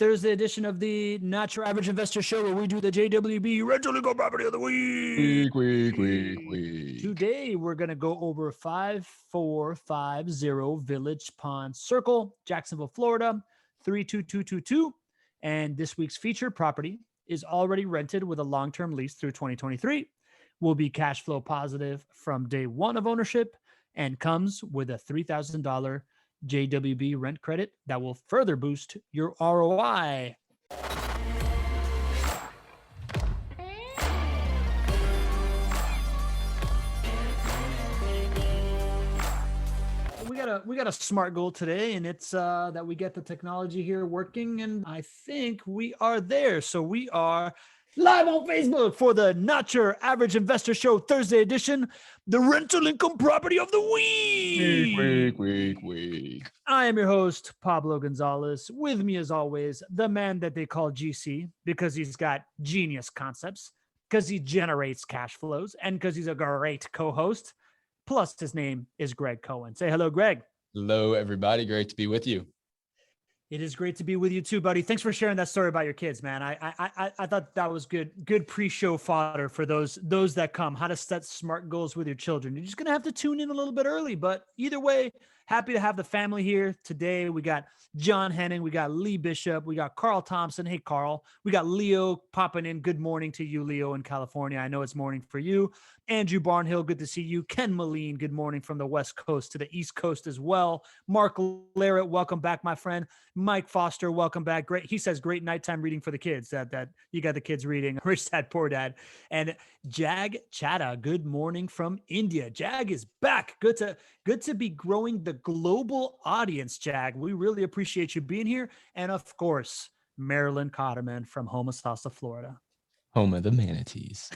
Thursday edition of the Not Your Average Investor Show, where we do the JWB Rental Income Property of the Week. Today, we're going to go over 5450 Village Pond Circle, Jacksonville, Florida, 32222. And this week's featured property is already rented with a long-term lease through 2023, will be cash flow positive from day one of ownership, and comes with a $3,000 JWB rent credit that will further boost your ROI. We got a smart goal today, and it's that we get the technology here working, and I think we are there. So we are live on Facebook for the Not Your Average Investor Show Thursday edition, the Rental Income Property of the Week. I am your host, Pablo Gonzalez. With me, as always, the man that they call GC because he's got genius concepts, because he generates cash flows, and because he's a great co-host. Plus, his name is Gregg Cohen. Say hello, Gregg. Hello, everybody. Great to be with you. It is great to be with you too, buddy. Thanks for sharing that story about your kids, man. I thought that was good pre-show fodder for those that come. How to set smart goals with your children. You're just gonna have to tune in a little bit early, but either way, happy to have the family here today. We got John Henning, we got Lee Bishop, we got Carl Thompson. Hey, Carl. We got Leo popping in. Good morning to you, Leo, in California. I know it's morning for you. Andrew Barnhill, good to see you. Ken Moline, good morning from the West Coast to the East Coast as well. Mark Larrett, welcome back, my friend. Mike Foster, welcome back. Great. He says great nighttime reading for the kids. That you got the kids reading. Rich Dad, Poor Dad. And Jag Chadha, good morning from India. Jag is back. Good to be growing the global audience, Jag. We really appreciate you being here. And of course, Marilyn Cotterman from Homosassa, Florida. Home of the manatees.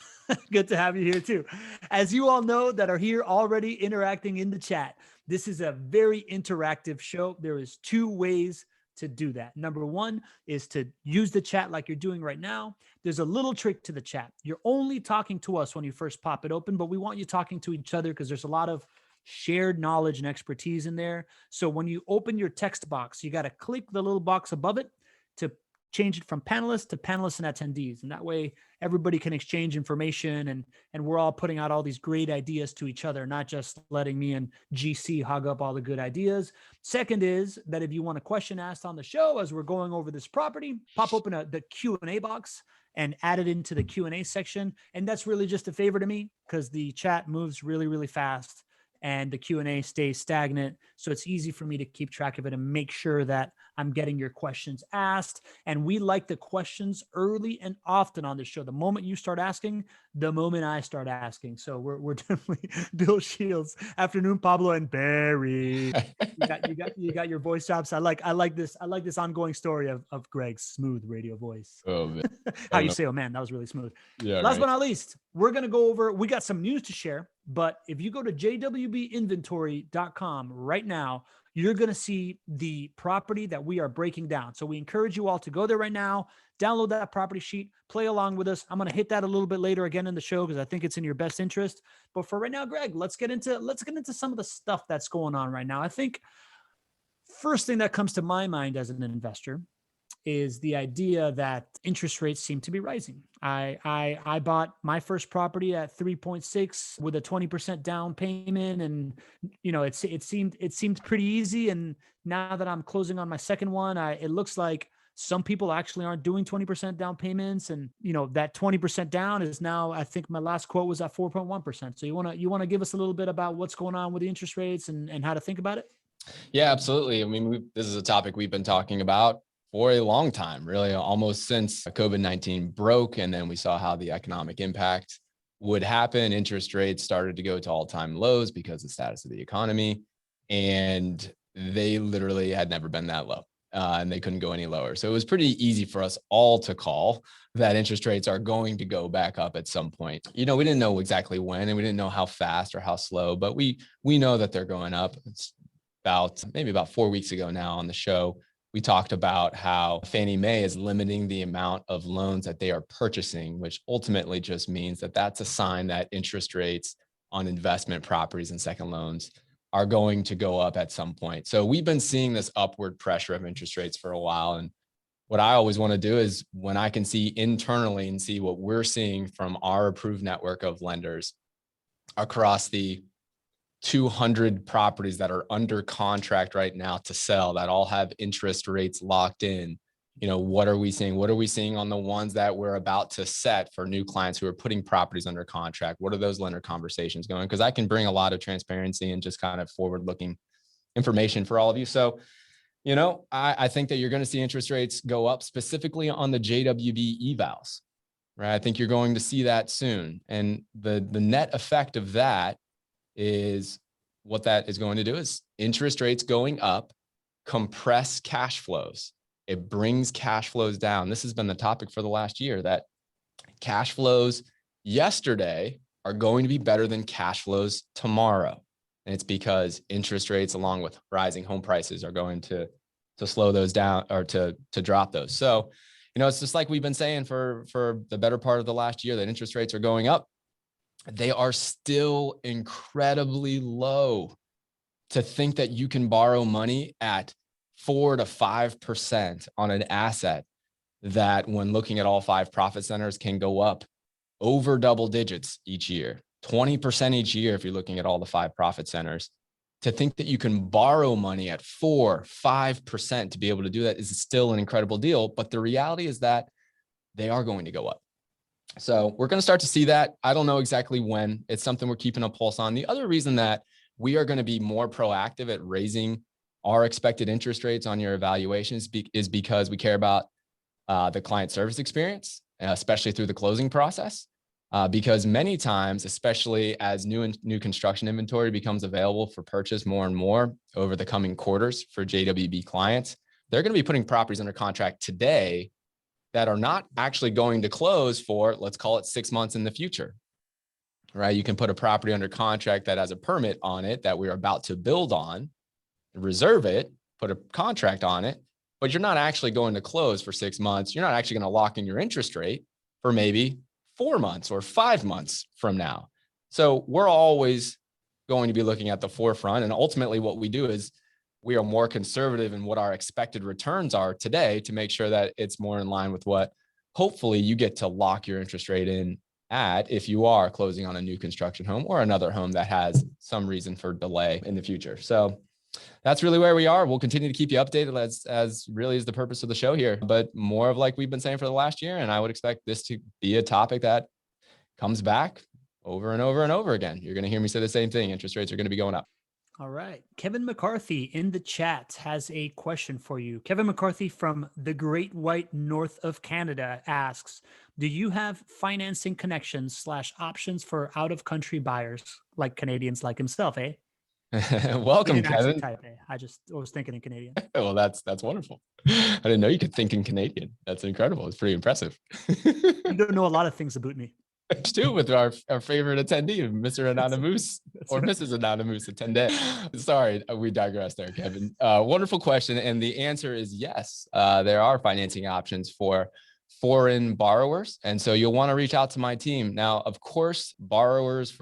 Good to have you here too. As you all know that are here already interacting in the chat, this is a very interactive show. There is two ways to do that. Number one is to use the chat like you're doing right now. There's a little trick to the chat. You're only talking to us when you first pop it open, but we want you talking to each other because there's a lot of shared knowledge and expertise in there. So when you open your text box, you got to click the little box above it to change it from panelists to panelists and attendees. And that way everybody can exchange information and we're all putting out all these great ideas to each other, not just letting me and GC hog up all the good ideas. Second is that if you want a question asked on the show as we're going over this property, pop open the Q&A box and add it into the Q&A section. And that's really just a favor to me because the chat moves really, really fast and the Q&A stays stagnant. So it's easy for me to keep track of it and make sure that I'm getting your questions asked. And we like the questions early and often on the show. The moment you start asking, the moment I start asking. So we're definitely Bill Shields, afternoon, Pablo and Barry. You got your voice chops. I like this ongoing story of Gregg's smooth radio voice. Oh, man. How you say, oh man, that was really smooth. Yeah. Last but not least, we're going to go over, we got some news to share, but if you go to jwbinventory.com right now, you're going to see the property that we are breaking down. So we encourage you all to go there right now, download that property sheet, play along with us. I'm going to hit that a little bit later again in the show because I think it's in your best interest. But for right now, Gregg, let's get into some of the stuff that's going on right now. I think first thing that comes to my mind as an investor is the idea that interest rates seem to be rising. I bought my first property at 3.6 with a 20% down payment. And, you know, it seemed pretty easy. And now that I'm closing on my second one, it looks like some people actually aren't doing 20% down payments. And, you know, that 20% down is now, I think my last quote was at 4.1%. So you want to give us a little bit about what's going on with the interest rates and how to think about it? Yeah, absolutely. I mean, this is a topic we've been talking about for a long time, really almost since COVID-19 broke. And then we saw how the economic impact would happen. Interest rates started to go to all-time lows because of the status of the economy. And they literally had never been that low. And they couldn't go any lower. So it was pretty easy for us all to call that interest rates are going to go back up at some point. You know, we didn't know exactly when, and we didn't know how fast or how slow, but we know that they're going up. It's maybe about 4 weeks ago now on the show, we talked about how Fannie Mae is limiting the amount of loans that they are purchasing, which ultimately just means that that's a sign that interest rates on investment properties and second loans are going to go up at some point. So we've been seeing this upward pressure of interest rates for a while. And what I always want to do is when I can see internally and see what we're seeing from our approved network of lenders across the 200 properties that are under contract right now to sell that all have interest rates locked in. What are we seeing? What are we seeing on the ones that we're about to set for new clients who are putting properties under contract? What are those lender conversations going? Because I can bring a lot of transparency and just kind of forward-looking information for all of you. So, I think that you're going to see interest rates go up specifically on the JWB evals, right? I think you're going to see that soon. And the net effect of that is what that is going to do is interest rates going up, compress cash flows. It brings cash flows down. This has been the topic for the last year, that cash flows yesterday are going to be better than cash flows tomorrow. And it's because interest rates, along with rising home prices, are going to slow those down or to drop those. So, it's just like we've been saying for the better part of the last year, that interest rates are going up. They are still incredibly low. To think that you can borrow money at 4 to 5% on an asset that, when looking at all 5 profit centers, can go up over double digits each year, 20% each year if you're looking at all the 5 profit centers. To think that you can borrow money at 4, 5% to be able to do that is still an incredible deal. But the reality is that they are going to go up. So we're going to start to see that. I don't know exactly when. It's something we're keeping a pulse on. The other reason that we are going to be more proactive at raising our expected interest rates on your evaluations is because we care about the client service experience, especially through the closing process. Because many times, especially as new construction inventory becomes available for purchase more and more over the coming quarters for JWB clients, they're going to be putting properties under contract today that are not actually going to close for, let's call it 6 months in the future, right? You can put a property under contract that has a permit on it that we're about to build on, reserve it, put a contract on it, but you're not actually going to close for 6 months. You're not actually going to lock in your interest rate for maybe 4 months or 5 months from now. So we're always going to be looking at the forefront. And ultimately what we do is we are more conservative in what our expected returns are today to make sure that it's more in line with what hopefully you get to lock your interest rate in at if you are closing on a new construction home or another home that has some reason for delay in the future. So that's really where we are. We'll continue to keep you updated as really is the purpose of the show here, but more of like we've been saying for the last year. And I would expect this to be a topic that comes back over and over and over again. You're going to hear me say the same thing. Interest rates are going to be going up. All right. Kevin McCarthy in the chat has a question for you. Kevin McCarthy from the Great White North of Canada asks, do you have financing connections / options for out-of-country buyers like Canadians like himself, eh? Welcome, Kevin. Type A. I was thinking in Canadian. Well, that's wonderful. I didn't know you could think in Canadian. That's incredible. It's pretty impressive. You don't know a lot of things about me. Too, with our favorite attendee, Mr. Anonymous or right. Mrs. Anonymous attendee. Sorry, we digress there, Kevin. Wonderful question. And the answer is yes. There are financing options for foreign borrowers. And so you'll want to reach out to my team. Now, of course, borrowers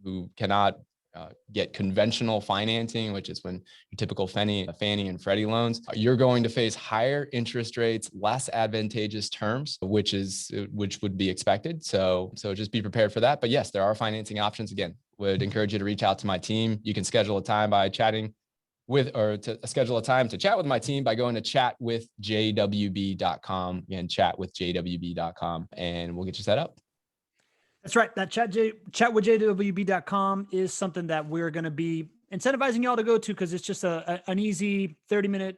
who cannot get conventional financing, which is when your typical Fannie and Freddie loans, you're going to face higher interest rates, less advantageous terms, which would be expected. So just be prepared for that. But yes, there are financing options. Again, would encourage you to reach out to my team. You can schedule a time by chatting with, or to schedule a time to chat with my team by going to chatwithjwb.com. Again, chatwithjwb.com, and we'll get you set up. That's right. That chatwithjwb.com is something that we're going to be incentivizing y'all to go to, because it's just an easy 30-minute,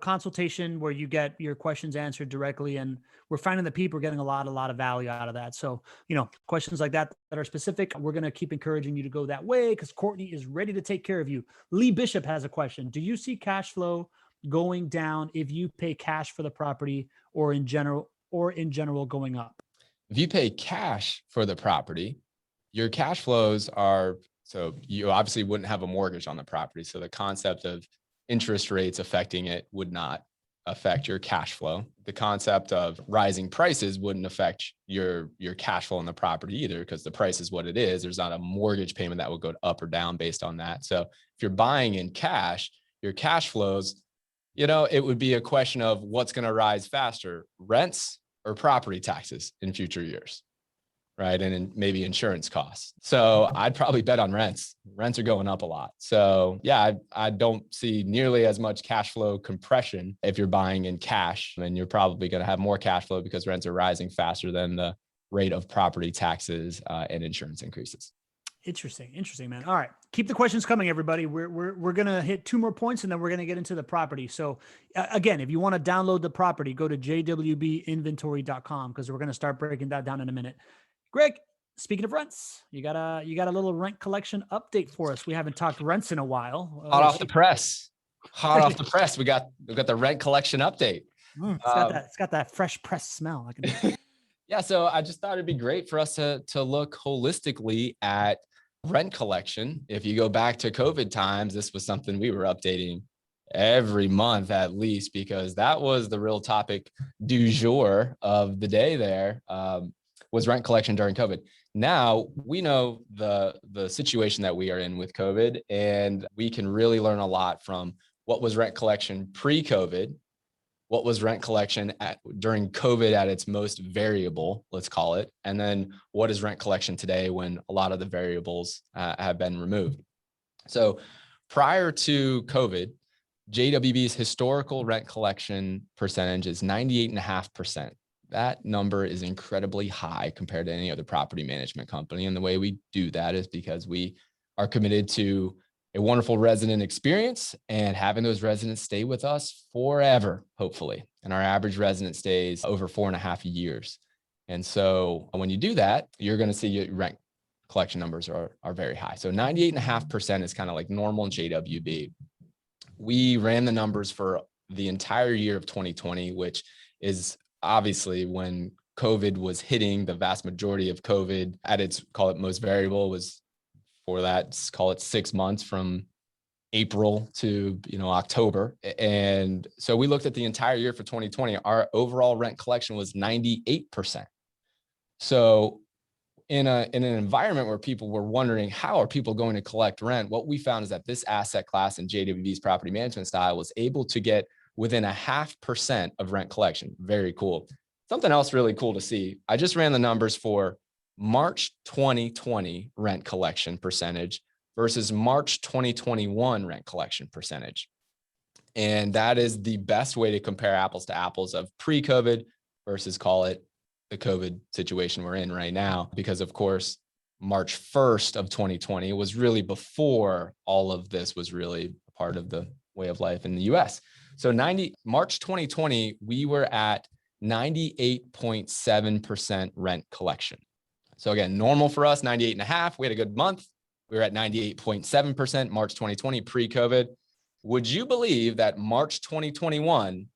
consultation where you get your questions answered directly. And we're finding that people are getting a lot of value out of that. So, questions like that are specific, we're going to keep encouraging you to go that way, because Courtney is ready to take care of you. Lee Bishop has a question. Do you see cash flow going down if you pay cash for the property, or in general going up? If you pay cash for the property, your cash flows so you obviously wouldn't have a mortgage on the property. So the concept of interest rates affecting it would not affect your cash flow. The concept of rising prices wouldn't affect your cash flow on the property either, because the price is what it is. There's not a mortgage payment that would go up or down based on that. So if you're buying in cash, your cash flows, It would be a question of what's going to rise faster, rents or property taxes in future years, right? And maybe insurance costs. So I'd probably bet on rents. Rents are going up a lot. So yeah, I don't see nearly as much cash flow compression if you're buying in cash, and you're probably going to have more cash flow because rents are rising faster than the rate of property taxes and insurance increases. Interesting, man. All right, keep the questions coming, everybody. We're gonna hit 2 more points, and then we're gonna get into the property. So, again, if you want to download the property, go to jwbinventory.com because we're gonna start breaking that down in a minute. Gregg, speaking of rents, you got a little rent collection update for us. We haven't talked rents in a while. Hot off the press. We got the rent collection update. It's got that fresh press smell. Yeah, so I just thought it'd be great for us to look holistically at rent collection. If you go back to COVID times, this was something we were updating every month at least, because that was the real topic du jour of the day there, was rent collection during COVID. Now we know the situation that we are in with COVID, and we can really learn a lot from what was rent collection pre-COVID, what was rent collection during COVID at its most variable, let's call it, and then what is rent collection today when a lot of the variables have been removed. So prior to COVID, JWB's historical rent collection percentage is 98.5%. That number is incredibly high compared to any other property management company. And the way we do that is because we are committed to a wonderful resident experience and having those residents stay with us forever, hopefully. And our average resident stays over 4.5 years. And so when you do that, you're going to see your rent collection numbers are very high. So 98.5% is kind of like normal in JWB. We ran the numbers for the entire year of 2020, which is obviously when COVID was hitting. The vast majority of COVID at its, call it, most variable was, for that, call it 6 months from April to October. And so we looked at the entire year for 2020. Our overall rent collection was 98%. So in an environment where people were wondering, how are people going to collect rent? What we found is that this asset class in JWB's property management style was able to get within 0.5% of rent collection. Very cool. Something else really cool to see. I just ran the numbers for March 2020 rent collection percentage versus March 2021 rent collection percentage. And that is the best way to compare apples to apples of pre-COVID versus, call it, the COVID situation we're in right now. Because of course, March 1st of 2020 was really before all of this was really a part of the way of life in the US. So March 2020, we were at 98.7% rent collection. So again, normal for us, 98.5. We had a good month. We were at 98.7% March 2020 pre-COVID. Would you believe that March 2021,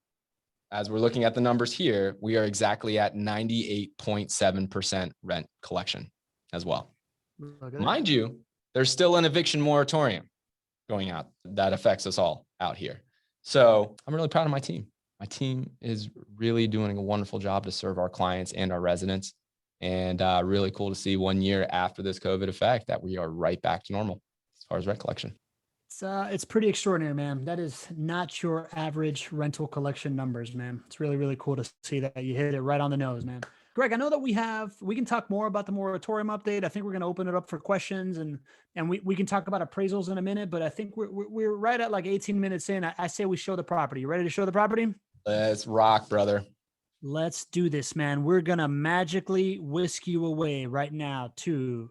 as we're looking at the numbers here, we are exactly at 98.7% rent collection as well. Mind you, there's still an eviction moratorium going out that affects us all out here. So I'm really proud of my team. My team is really doing a wonderful job to serve our clients and our residents. And really cool to see 1 year after this COVID effect that we are right back to normal as far as rent collection. It's pretty extraordinary, man. That is not your average rental collection numbers, man. It's really, really cool to see that you hit it right on the nose, man. Gregg, I know that we can talk more about the moratorium update. I think we're going to open it up for questions, and we can talk about appraisals in a minute, but I think we're right at like 18 minutes in. I say we show the property. You ready to show the property? Let's rock, brother. Let's do this, man. We're going to magically whisk you away right now to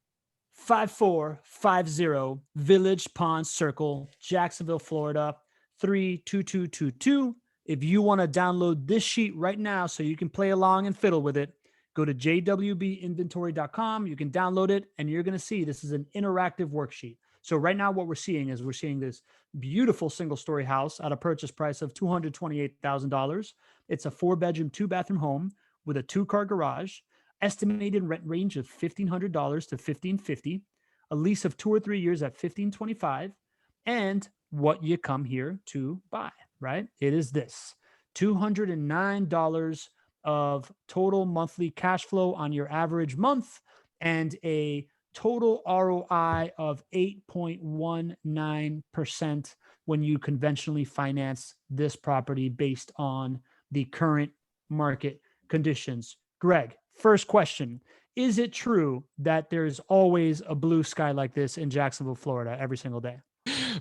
5450 Village Pond Circle, Jacksonville, Florida, 32222. If you want to download this sheet right now so you can play along and fiddle with it, go to jwbinventory.com. You can download it, and you're going to see this is an interactive worksheet. So right now what we're seeing this beautiful single-story house at a purchase price of $228,000. It's a 4-bedroom, 2-bathroom home with a 2-car garage, estimated rent range of $1,500 to $1,550, a lease of 2 or 3 years at $1,525, and what you come here to buy, right? It is this $209 of total monthly cash flow on your average month and a total ROI of 8.19% when you conventionally finance this property based on the current market conditions. Gregg, first question. Is it true that there's always a blue sky like this in Jacksonville, Florida, every single day?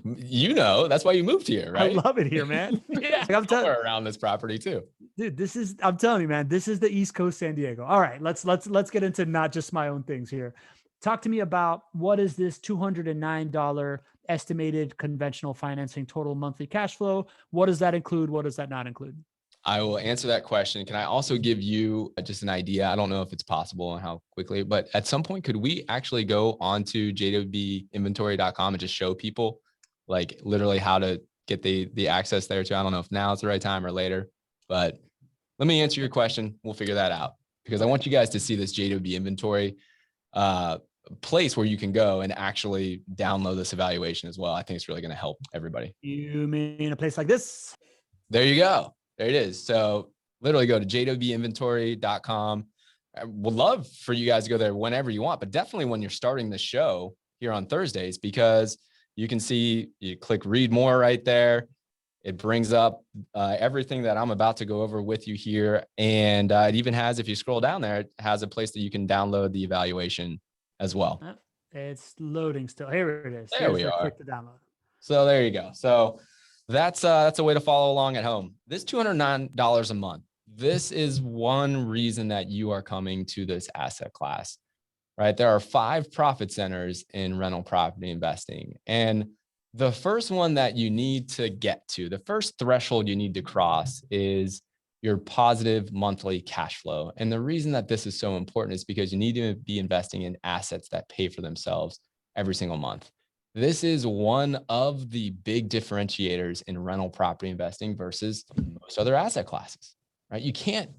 You know, that's why you moved here, I right? love it here, man. Yeah, Somewhere around this property too. dude, I'm telling you, man, this is the East Coast San Diego. All right, let's get into not just my own things here. Talk to me about what is this $209 estimated conventional financing total monthly cash flow? What does that include? What does that not include? I will answer that question. Can I also give you just an idea? I don't know if it's possible and how quickly, but at some point, could we actually go onto jwbinventory.com and just show people like literally how to get the access there too? I don't know if now is the right time or later, but let me answer your question. We'll figure that out because I want you guys to see this JWB inventory place where you can go and actually download this evaluation as well. I think it's really going to help everybody. You mean a place like this? There you go. There it is. So literally go to jwbinventory.com. I would love for you guys to go there whenever you want, but definitely when you're starting the show here on Thursdays, because you can see, you click read more right there. It brings up everything that I'm about to go over with you here. And it even has, if you scroll down there, it has a place that you can download the evaluation as well. It's loading still. Here it is. There we are. Click to download. So there you go. So that's a way to follow along at home. This $209 a month. This is one reason that you are coming to this asset class, right? There are 5 profit centers in rental property investing. And the first one that you need to get to, the first threshold you need to cross is your positive monthly cash flow. And the reason that this is so important is because you need to be investing in assets that pay for themselves every single month. This is one of the big differentiators in rental property investing versus most other asset classes, right? You can't,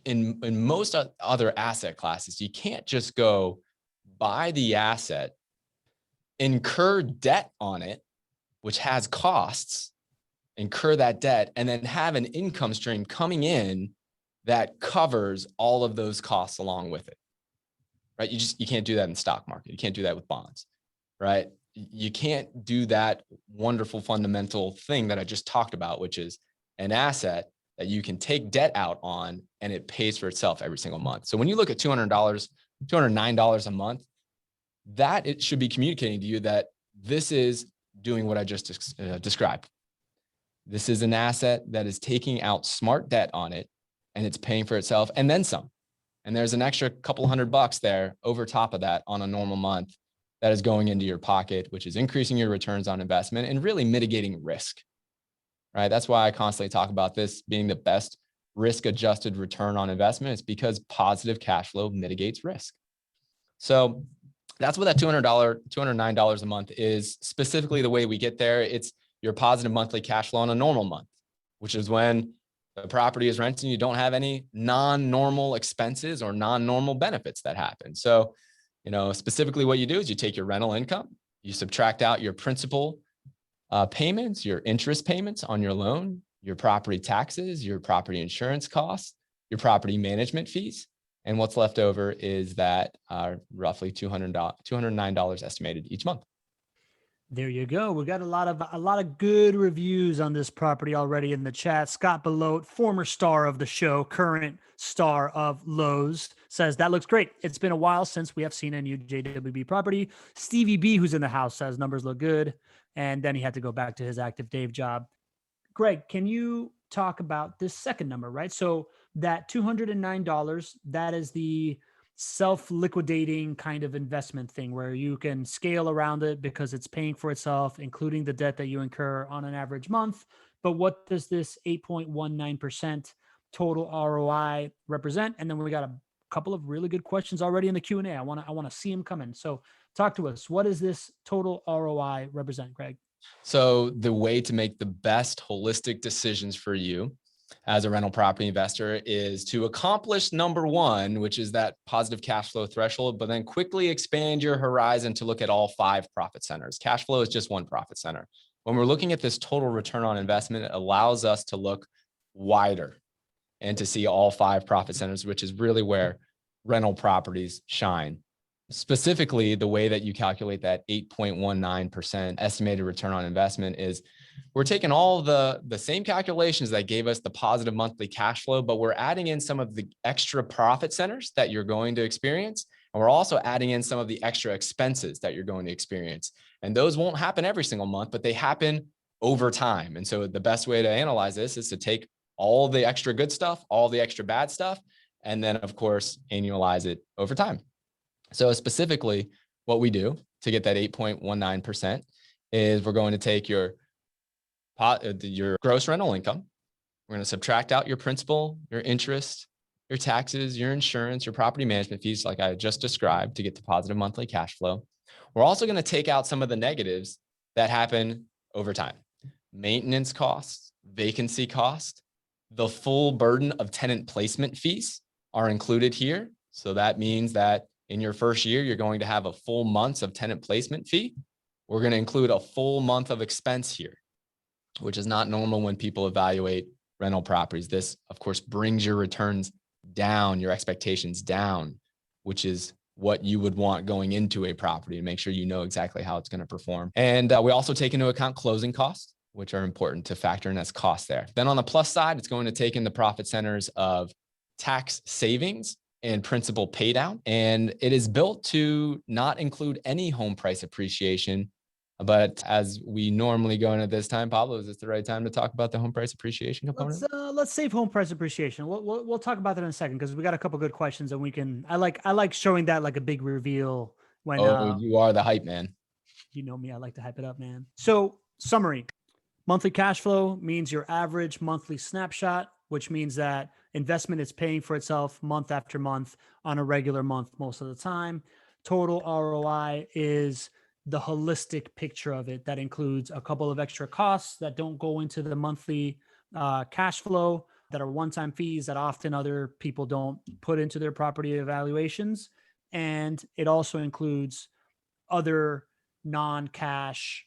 in most other asset classes, you can't just go buy the asset, incur debt on it, which has costs, incur that debt, and then have an income stream coming in that covers all of those costs along with it, right? You can't do that in the stock market. You can't do that with bonds, right? You can't do that wonderful fundamental thing that I just talked about, which is an asset that you can take debt out on and it pays for itself every single month. So when you look at $209 a month, that it should be communicating to you that this is doing what I just described. This is an asset that is taking out smart debt on it and it's paying for itself and then some. And there's an extra couple $100 there over top of that on a normal month that is going into your pocket, which is increasing your returns on investment and really mitigating risk, right? That's why I constantly talk about this being the best risk-adjusted return on investment. It's because positive cash flow mitigates risk. So that's what that $209 a month is. Specifically, the way we get there, it's your positive monthly cash flow on a normal month, which is when the property is rented and you don't have any non-normal expenses or non-normal benefits that happen. So specifically what you do is you take your rental income, you subtract out your principal payments, your interest payments on your loan, your property taxes, your property insurance costs, your property management fees. And what's left over is that roughly $209 estimated each month. There you go. We got a lot of good reviews on this property already in the chat. Scott Belote, former star of the show, current star of Lowe's, says that looks great. It's been a while since we have seen a new JWB property. Stevie B, who's in the house, says numbers look good. And then he had to go back to his active Dave job. Gregg, can you talk about this second number, right? So that $209, that is the self-liquidating kind of investment thing where you can scale around it because it's paying for itself, including the debt that you incur on an average month. But what does this 8.19% total ROI represent? And then we got a couple of really good questions already in the Q&A. I want to see them coming. So talk to us. What does this total ROI represent, Gregg? So the way to make the best holistic decisions for you as a rental property investor is to accomplish number one, which is that positive cash flow threshold, but then quickly expand your horizon to look at all 5 profit centers. Cash flow is just one profit center. When we're looking at this total return on investment, it allows us to look wider and to see all 5 profit centers, which is really where rental properties shine. Specifically, the way that you calculate that 8.19% estimated return on investment is we're taking all the same calculations that gave us the positive monthly cash flow, but we're adding in some of the extra profit centers that you're going to experience. And we're also adding in some of the extra expenses that you're going to experience. And those won't happen every single month, but they happen over time. And so the best way to analyze this is to take all the extra good stuff, all the extra bad stuff, and then of course, annualize it over time. So specifically what we do to get that 8.19% is we're going to take your gross rental income. We're going to subtract out your principal, your interest, your taxes, your insurance, your property management fees, like I just described, to get to positive monthly cash flow. We're also going to take out some of the negatives that happen over time. Maintenance costs, vacancy cost, the full burden of tenant placement fees are included here. So that means that in your first year, you're going to have a full month of tenant placement fee. We're going to include a full month of expense here, which is not normal when people evaluate rental properties. This, of course, brings your returns down, your expectations down, which is what you would want going into a property and make sure you know exactly how it's going to perform. And we also take into account closing costs, which are important to factor in as costs there. Then on the plus side, it's going to take in the profit centers of tax savings and principal pay down. And it is built to not include any home price appreciation. But as we normally go into this time, Pablo, is this the right time to talk about the home price appreciation component? Let's save home price appreciation. We'll talk about that in a second because we got a couple good questions and we can. I like showing that like a big reveal when. You are the hype man. You know me, I like to hype it up, man. So summary: monthly cash flow means your average monthly snapshot, which means that investment is paying for itself month after month on a regular month most of the time. Total ROI is the holistic picture of it. That includes a couple of extra costs that don't go into the monthly cash flow, that are one-time fees that often other people don't put into their property evaluations. And it also includes other non-cash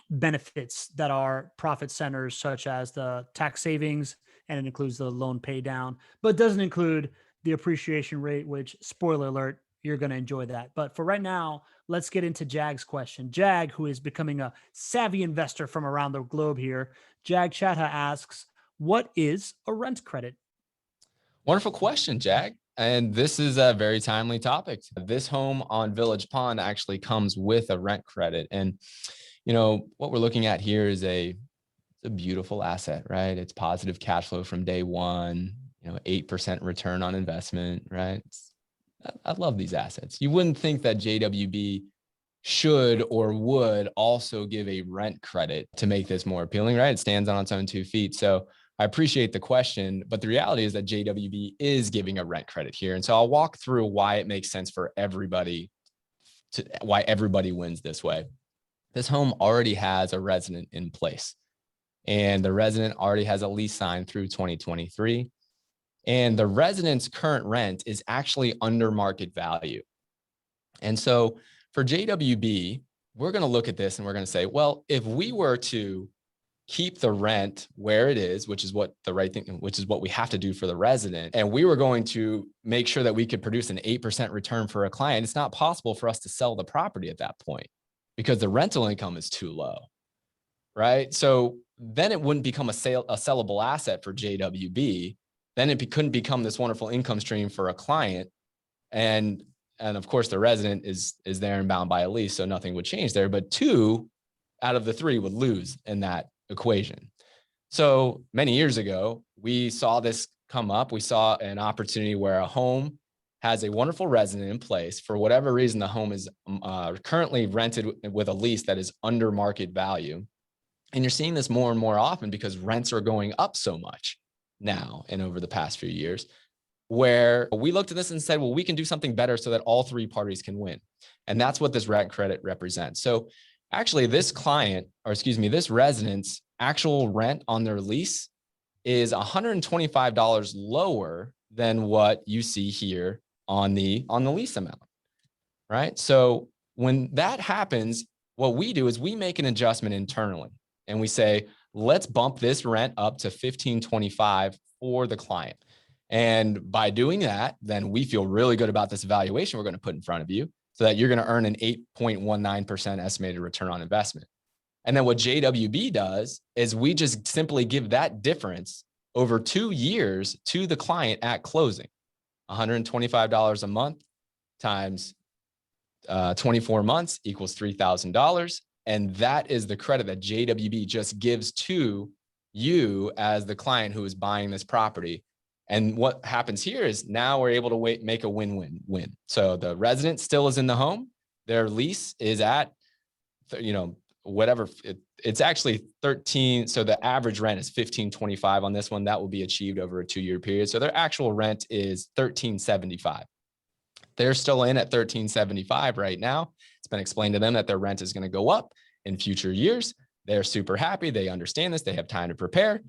benefits that are profit centers, such as the tax savings, and it includes the loan pay down, but doesn't include the appreciation rate, which, spoiler alert, you're going to enjoy that. But for right now, let's get into Jag's question. Jag, who is becoming a savvy investor from around the globe here, Jag Chatha asks, what is a rent credit? Wonderful question, Jag. And this is a very timely topic. This home on Village Pond actually comes with a rent credit. And, you know, what we're looking at here is a beautiful asset, right? It's positive cash flow from day one, 8% return on investment, right? I love these assets. You wouldn't think that JWB should or would also give a rent credit to make this more appealing, right? It stands on its own 2 feet. So I appreciate the question, but the reality is that JWB is giving a rent credit here. And so I'll walk through why it makes sense for everybody, why everybody wins this way. This home already has a resident in place, and the resident already has a lease signed through 2023. And the resident's current rent is actually under market value. And so for JWB, we're going to look at this and we're going to say, well, if we were to keep the rent where it is, which is what the right thing, which is what we have to do for the resident, and we were going to make sure that we could produce an 8% return for a client, it's not possible for us to sell the property at that point because the rental income is too low, right? So then it wouldn't become a sellable asset for JWB. Then it couldn't become this wonderful income stream for a client. And of course, the resident is there and bound by a lease, so nothing would change there. But 2 out of the 3 would lose in that equation. So many years ago, we saw this come up. We saw an opportunity where a home has a wonderful resident in place. For whatever reason, the home is currently rented with a lease that is under market value. And you're seeing this more and more often because rents are going up so much now and over the past few years, where we looked at this and said, well, we can do something better so that all 3 parties can win. And that's what this rent credit represents. So actually this this resident's actual rent on their lease is $125 lower than what you see here on the lease amount, right? So when that happens, what we do is we make an adjustment internally and we say, let's bump this rent up to $1,525 for the client. And by doing that, then we feel really good about this evaluation we're going to put in front of you. so that you're going to earn an 8.19% estimated return on investment. And then what JWB does is we just simply give that difference over 2 years to the client at closing. $125 a month times 24 months equals $3,000. And that is the credit that JWB just gives to you as the client who is buying this property. And what happens here is now we're able to make a win-win-win. So the resident still is in the home. Their lease is at, whatever, it's actually 13. So the average rent is $1,525 on this one. That will be achieved over a 2-year period. So their actual rent is $1,375. They're still in at $1,375 right now. It's been explained to them that their rent is going to go up in future years. They're super happy. They understand this. They have time to prepare.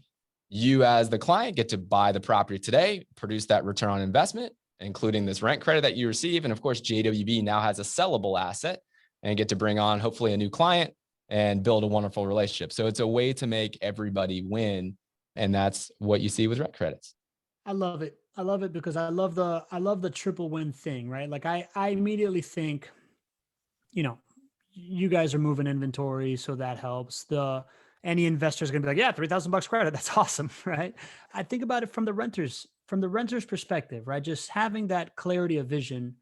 You as the client get to buy the property today, produce that return on investment, including this rent credit that you receive. And of course, JWB now has a sellable asset and get to bring on hopefully a new client and build a wonderful relationship. So it's a way to make everybody win. And that's what you see with rent credits. I love it. I love it because I love the triple win thing, right? Like I immediately think, you guys are moving inventory, so that helps. Any investor is going to be like, yeah, $3,000 credit. That's awesome, right? I think about it from the renter's perspective, right? Just having that clarity of vision.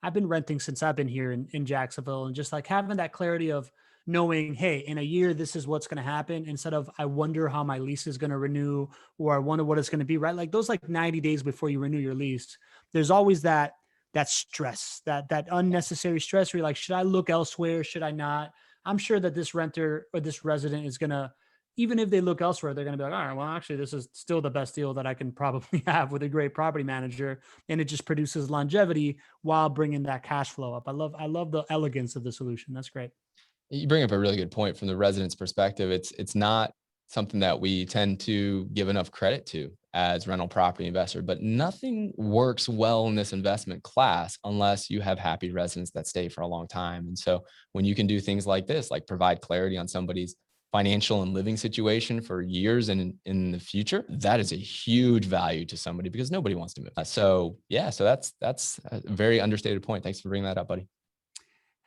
I've been renting since I've been here in Jacksonville, and just like having that clarity of knowing, hey, in a year, this is what's going to happen, instead of I wonder how my lease is going to renew, or I wonder what it's going to be, right? Like those 90 days before you renew your lease, there's always that stress, that unnecessary stress where you're like, should I look elsewhere? Should I not? I'm sure that this renter or this resident is going to, even if they look elsewhere, they're going to be like, all right, well, actually, this is still the best deal that I can probably have with a great property manager. And it just produces longevity while bringing that cash flow up. I love the elegance of the solution. That's great. You bring up a really good point from the resident's perspective. It's not something that we tend to give enough credit to as rental property investor, but nothing works well in this investment class unless you have happy residents that stay for a long time. And so when you can do things like this, like provide clarity on somebody's financial and living situation for years and in the future, that is a huge value to somebody because nobody wants to move. So that's a very understated point. Thanks for bringing that up, buddy.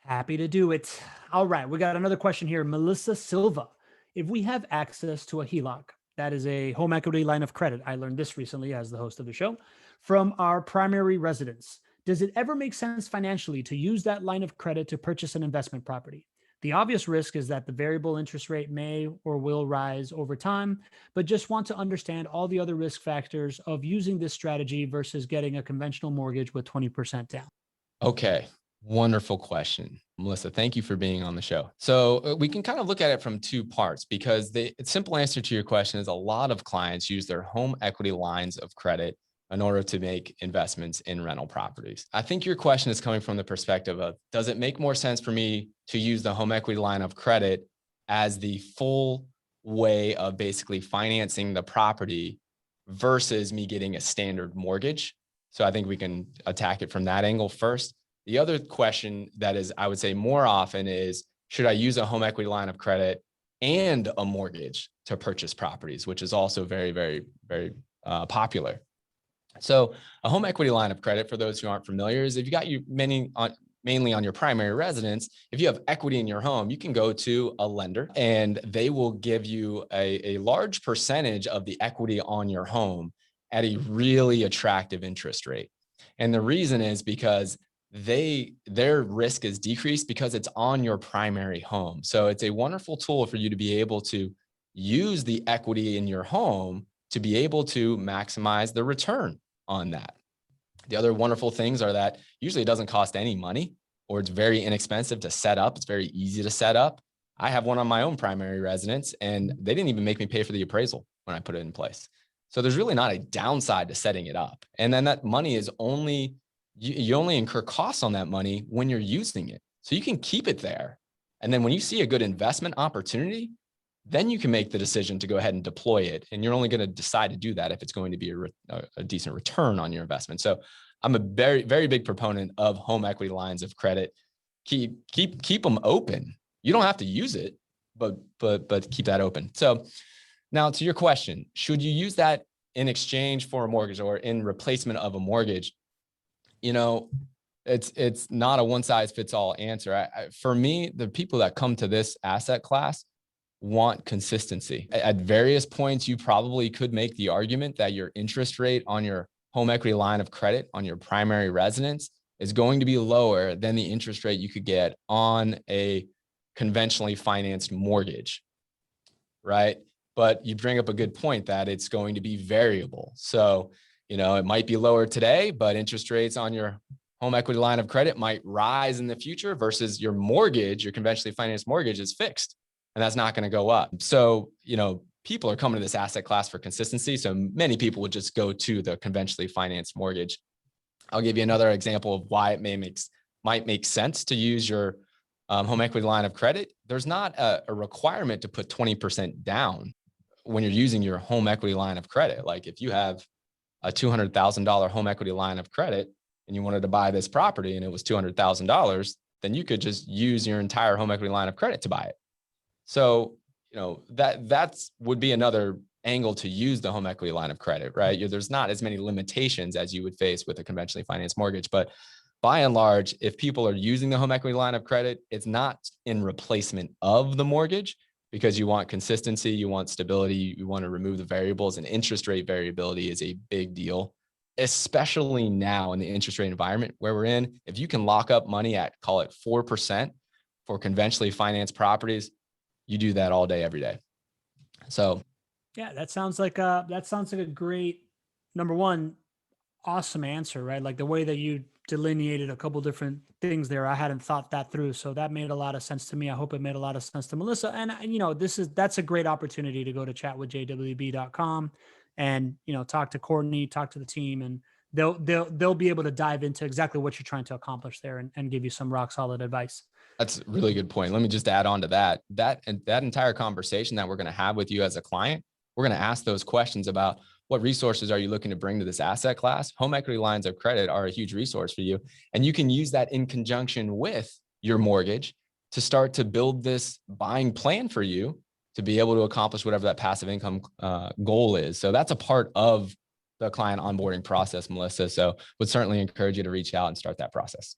Happy to do it. All right. We got another question here. Melissa Silva. If we have access to a HELOC, that is a home equity line of credit, I learned this recently as the host of the show, from our primary residence, does it ever make sense financially to use that line of credit to purchase an investment property? The obvious risk is that the variable interest rate may or will rise over time, but just want to understand all the other risk factors of using this strategy versus getting a conventional mortgage with 20% down. Okay. Wonderful question, Melissa. Thank you for being on the show. So we can kind of look at it from 2 parts because the simple answer to your question is a lot of clients use their home equity lines of credit in order to make investments in rental properties. I think your question is coming from the perspective of, does it make more sense for me to use the home equity line of credit as the full way of basically financing the property versus me getting a standard mortgage? So I think we can attack it from that angle first. The other question that is, I would say more often is, should I use a home equity line of credit and a mortgage to purchase properties, which is also very, very, very popular. So a home equity line of credit, for those who aren't familiar, is if you got mainly on your primary residence, if you have equity in your home, you can go to a lender and they will give you a large percentage of the equity on your home at a really attractive interest rate. And the reason is because their risk is decreased because it's on your primary home. So it's a wonderful tool for you to be able to use the equity in your home to be able to maximize the return on that. The other wonderful things are that usually it doesn't cost any money, or it's very inexpensive to set up. It's very easy to set up. I have one on my own primary residence, and they didn't even make me pay for the appraisal when I put it in place. So there's really not a downside to setting it up. And then that money is only, you only incur costs on that money when you're using it. So you can keep it there. And then when you see a good investment opportunity, then you can make the decision to go ahead and deploy it. And you're only going to decide to do that if it's going to be a decent return on your investment. So I'm a very, very big proponent of home equity lines of credit. Keep them open. You don't have to use it, but keep that open. So now to your question, should you use that in exchange for a mortgage or in replacement of a mortgage? You know, it's not a one size fits all answer. For me, the people that come to this asset class want consistency. At various points, you probably could make the argument that your interest rate on your home equity line of credit on your primary residence is going to be lower than the interest rate you could get on a conventionally financed mortgage, right? But you bring up a good point that it's going to be variable. So, it might be lower today, but interest rates on your home equity line of credit might rise in the future versus your mortgage, your conventionally financed mortgage is fixed, and that's not going to go up. So, people are coming to this asset class for consistency. So many people would just go to the conventionally financed mortgage. I'll give you another example of why it might make sense to use your home equity line of credit. There's not a requirement to put 20% down when you're using your home equity line of credit. Like if you have a $200,000 home equity line of credit and you wanted to buy this property and it was $200,000, then you could just use your entire home equity line of credit to buy it. So, that's would be another angle to use the home equity line of credit, right? There's not as many limitations as you would face with a conventionally financed mortgage, but by and large, if people are using the home equity line of credit, it's not in replacement of the mortgage, because you want consistency, you want stability, you want to remove the variables, and interest rate variability is a big deal, especially now in the interest rate environment where we're in. If you can lock up money at, call it 4% for conventionally financed properties, you do that all day, every day. So yeah, that sounds like a great, number one, awesome answer, right? Like the way that you delineated a couple different things there, I hadn't thought that through. So that made a lot of sense to me. I hope it made a lot of sense to Melissa. And that's a great opportunity to go to chatwithjwb.com and, talk to Courtney, talk to the team, and they'll be able to dive into exactly what you're trying to accomplish there and give you some rock solid advice. That's a really good point. Let me just add on to that entire conversation that we're going to have with you as a client. We're going to ask those questions about what resources are you looking to bring to this asset class. Home equity lines of credit are a huge resource for you. And you can use that in conjunction with your mortgage to start to build this buying plan for you to be able to accomplish whatever that passive income goal is. So that's a part of the client onboarding process, Melissa. So would certainly encourage you to reach out and start that process.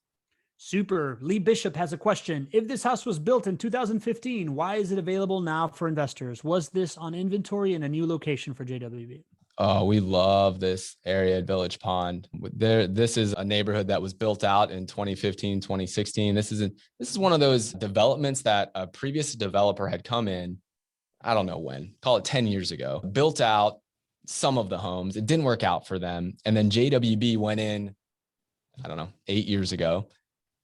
Super. Lee Bishop has a question. If this house was built in 2015, why is it available now for investors? Was this on inventory in a new location for JWB? Oh, we love this area at Village Pond. This is a neighborhood that was built out in 2015, 2016. This is one of those developments that a previous developer had come in, I don't know when, call it 10 years ago, built out some of the homes. It didn't work out for them. And then JWB went in, I don't know, 8 years ago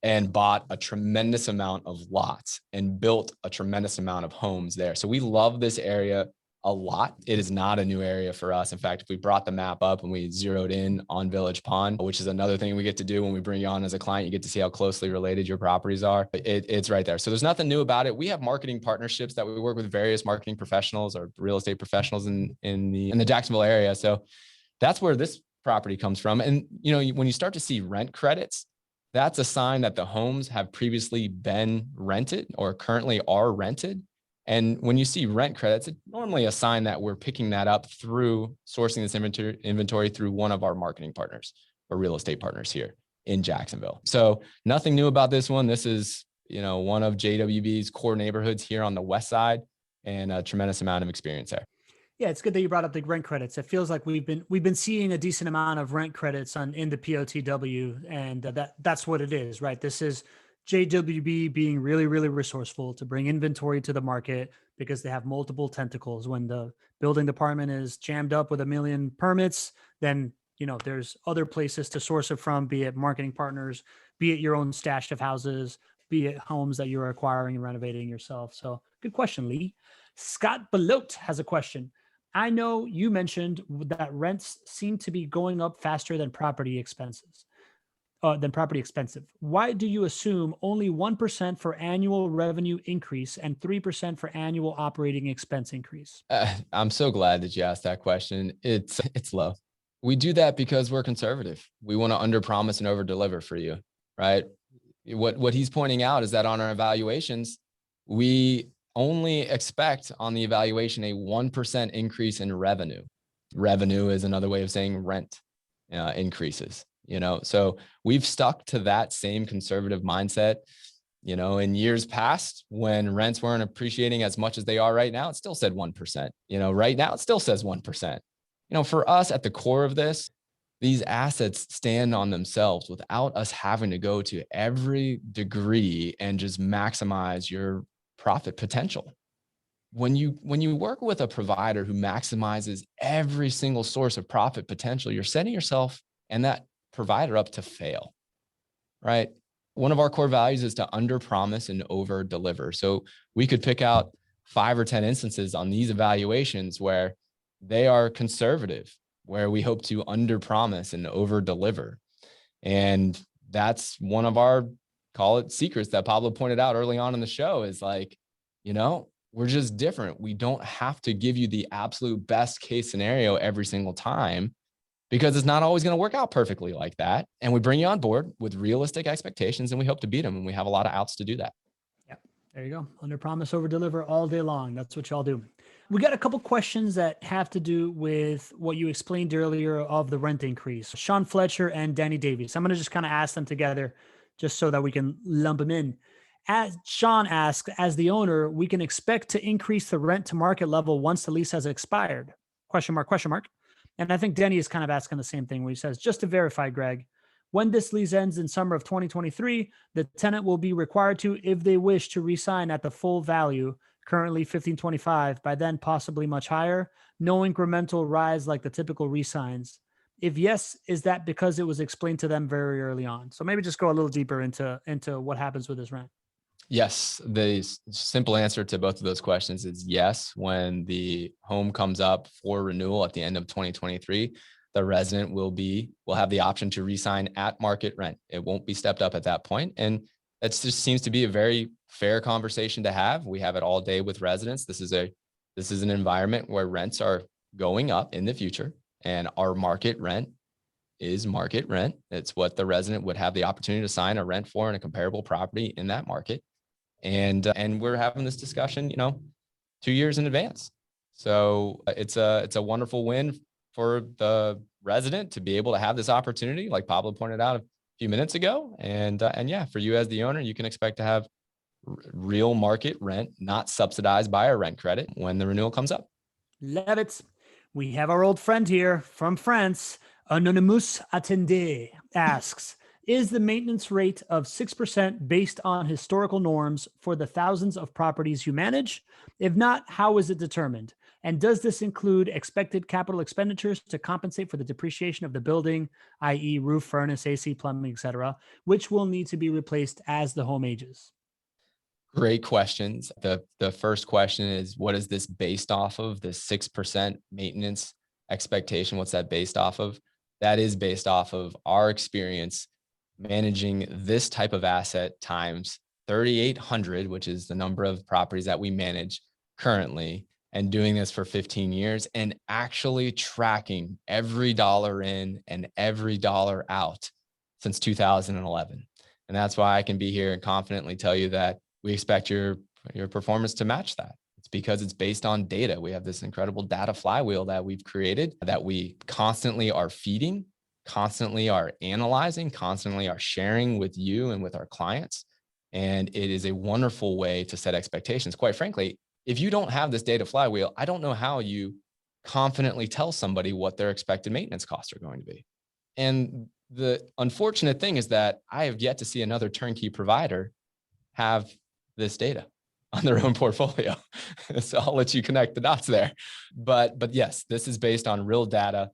and bought a tremendous amount of lots and built a tremendous amount of homes there. So we love this area a lot. It is not a new area for us. In fact, if we brought the map up and we zeroed in on Village Pond, which is another thing we get to do when we bring you on as a client, you get to see how closely related your properties are. It's right there. So there's nothing new about it. We have marketing partnerships that we work with various marketing professionals or real estate professionals in the Jacksonville area. So that's where this property comes from. And, when you start to see rent credits, that's a sign that the homes have previously been rented or currently are rented. And when you see rent credits, it's normally a sign that we're picking that up through sourcing this inventory through one of our marketing partners or real estate partners here in Jacksonville. So nothing new about this one. This is, one of JWB's core neighborhoods here on the west side, and a tremendous amount of experience there. Yeah, it's good that you brought up the rent credits. It feels like we've been seeing a decent amount of rent credits in the POTW, and that's what it is, right? This is JWB being really, really resourceful to bring inventory to the market because they have multiple tentacles. When the building department is jammed up with a million permits, then there's other places to source it from, be it marketing partners, be it your own stash of houses, be it homes that you're acquiring and renovating yourself. So good question, Lee. Scott Belote has a question. I know you mentioned that rents seem to be going up faster than property expenses. Expensive. Why do you assume only 1% for annual revenue increase and 3% for annual operating expense increase? I'm so glad that you asked that question. It's low. We do that because we're conservative. We want to underpromise and overdeliver for you, right? What he's pointing out is that on our evaluations, we only expect on the evaluation a 1% increase in revenue. Revenue is another way of saying rent increases. So we've stuck to that same conservative mindset. In years past, when rents weren't appreciating as much as they are right now, it still said 1%. Right now it still says 1%. For us at the core of this, these assets stand on themselves without us having to go to every degree and just maximize your profit potential. When you work with a provider who maximizes every single source of profit potential, you're setting yourself and that provider up to fail, right? One of our core values is to under promise and over deliver. So we could pick out 5 or 10 instances on these evaluations where they are conservative, where we hope to under promise and over deliver. And that's one of our, call it, secrets that Pablo pointed out early on in the show is like, we're just different. We don't have to give you the absolute best case scenario every single time, because it's not always going to work out perfectly like that. And we bring you on board with realistic expectations and we hope to beat them. And we have a lot of outs to do that. Yeah, there you go. Under promise, over deliver all day long. That's what y'all do. We got a couple questions that have to do with what you explained earlier of the rent increase. Sean Fletcher and Danny Davies. I'm going to just kind of ask them together just so that we can lump them in. As Sean asked, as the owner, we can expect to increase the rent to market level once the lease has expired? Question mark, question mark. And I think Denny is kind of asking the same thing where he says, just to verify, Greg, when this lease ends in summer of 2023, the tenant will be required to, if they wish to re-sign at the full value, currently $1,525, by then possibly much higher, no incremental rise like the typical re-signs. If yes, is that because it was explained to them very early on? So maybe just go a little deeper into what happens with this rent. Yes, the simple answer to both of those questions is yes. When the home comes up for renewal at the end of 2023, the resident will have the option to re-sign at market rent. It won't be stepped up at that point. And that just seems to be a very fair conversation to have. We have it all day with residents. This is an environment where rents are going up in the future, and our market rent is market rent. It's what the resident would have the opportunity to sign a rent for in a comparable property in that market. And we're having this discussion, 2 years in advance. So it's a wonderful win for the resident to be able to have this opportunity, like Pablo pointed out a few minutes ago. And yeah, for you as the owner, you can expect to have real market rent, not subsidized by a rent credit when the renewal comes up. Love it. We have our old friend here from France. Anonymous Attendé asks, is the maintenance rate of 6% based on historical norms for the thousands of properties you manage? If not, how is it determined? And does this include expected capital expenditures to compensate for the depreciation of the building, i.e. roof, furnace, AC, plumbing, etc., which will need to be replaced as the home ages? Great questions. The first question is, what is this based off of? The 6% maintenance expectation, what's that based off of? That is based off of our experience managing this type of asset times 3,800, which is the number of properties that we manage currently, and doing this for 15 years and actually tracking every dollar in and every dollar out since 2011. And that's why I can be here and confidently tell you that we expect your performance to match that. It's because it's based on data. We have this incredible data flywheel that we've created that we constantly are feeding, constantly are analyzing, constantly are sharing with you and with our clients. And it is a wonderful way to set expectations. Quite frankly, if you don't have this data flywheel, I don't know how you confidently tell somebody what their expected maintenance costs are going to be. And the unfortunate thing is that I have yet to see another turnkey provider have this data on their own portfolio. So I'll let you connect the dots there. But yes, this is based on real data.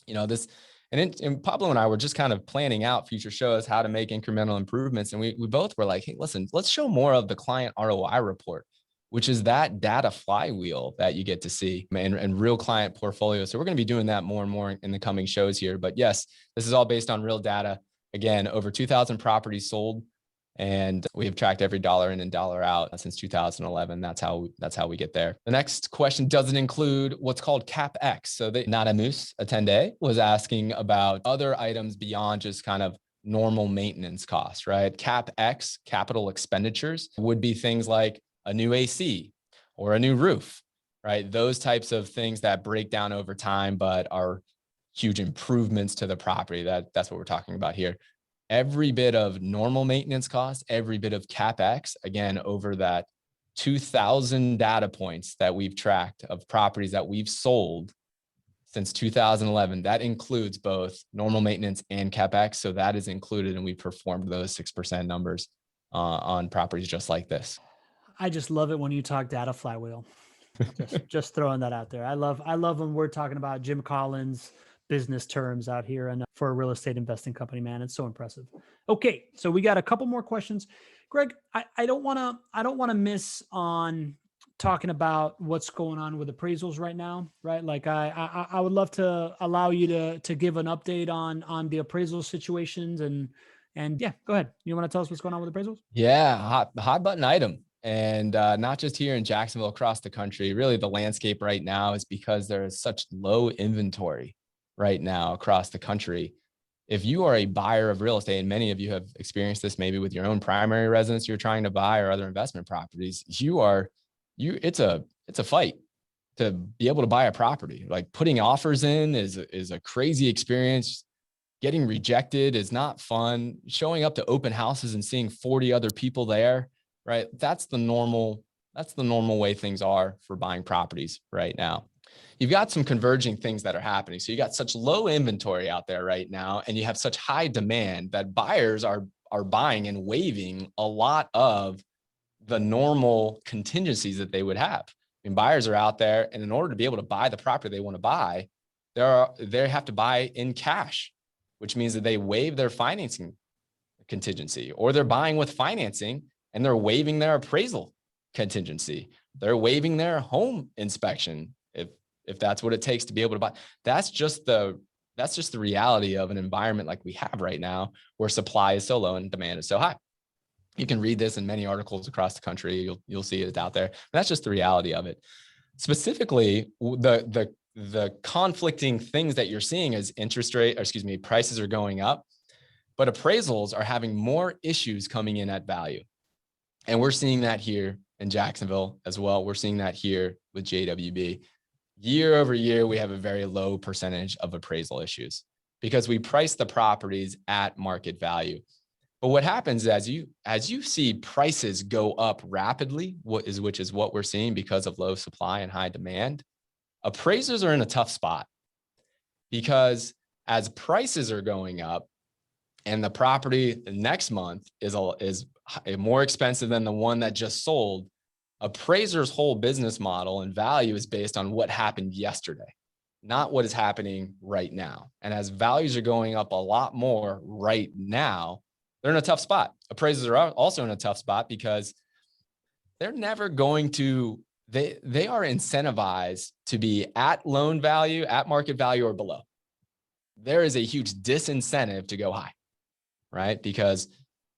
And Pablo and I were just kind of planning out future shows, how to make incremental improvements. And we both were like, hey, listen, let's show more of the client ROI report, which is that data flywheel that you get to see and real client portfolio. So we're going to be doing that more and more in the coming shows here. But yes, this is all based on real data. Again, over 2,000 properties sold. And we have tracked every dollar in and dollar out since 2011. That's how we get there. The next question doesn't include what's called CapEx. So Nadamus Attende was asking about other items beyond just kind of normal maintenance costs, right? CapEx, capital expenditures, would be things like a new AC or a new roof, right? Those types of things that break down over time, but are huge improvements to the property. That's what we're talking about here. Every bit of normal maintenance costs, every bit of CapEx, again, over that 2,000 data points that we've tracked of properties that we've sold since 2011, that includes both normal maintenance and CapEx. So that is included, and we performed those 6% numbers on properties just like this. I just love it when you talk data flywheel. Just throwing that out there. I love when we're talking about Jim Collins business terms out here, and for a real estate investing company, man, it's so impressive. Okay, so we got a couple more questions. Gregg, I don't want to miss on talking about what's going on with appraisals right now, right? Like I would love to allow you to give an update on the appraisal situations and yeah, go ahead. You want to tell us what's going on with appraisals? Yeah, hot button item. And not just here in Jacksonville, across the country. Really, the landscape right now is because there is such low inventory right now across the country. If you are a buyer of real estate, and many of you have experienced this maybe with your own primary residence you're trying to buy or other investment properties, it's a fight to be able to buy a property. Like putting offers in is a crazy experience. Getting rejected is not fun. Showing up to open houses and seeing 40 other people there, right? That's the normal way things are for buying properties right now. You've got some converging things that are happening. So you got such low inventory out there right now, and you have such high demand that buyers are buying and waiving a lot of the normal contingencies that they would have. I mean, buyers are out there, and in order to be able to buy the property they want to buy, they have to buy in cash, which means that they waive their financing contingency, or they're buying with financing and they're waiving their appraisal contingency. They're waiving their home inspection if that's what it takes to be able to buy. That's just the reality of an environment like we have right now, where supply is so low and demand is so high. You can read this in many articles across the country. You'll see it out there. But that's just the reality of it. Specifically, the conflicting things that you're seeing is prices are going up, but appraisals are having more issues coming in at value. And we're seeing that here in Jacksonville as well. We're seeing that here with JWB. Year over year, we have a very low percentage of appraisal issues because we price the properties at market value. But what happens as you see prices go up rapidly, which is what we're seeing because of low supply and high demand, appraisers are in a tough spot, because as prices are going up and the property next month is more expensive than the one that just sold, appraisers' whole business model and value is based on what happened yesterday, not what is happening right now. And as values are going up a lot more right now, they're in a tough spot. Appraisers are also in a tough spot because they're never going to, they are incentivized to be at loan value, at market value, or below. There is a huge disincentive to go high, right? Because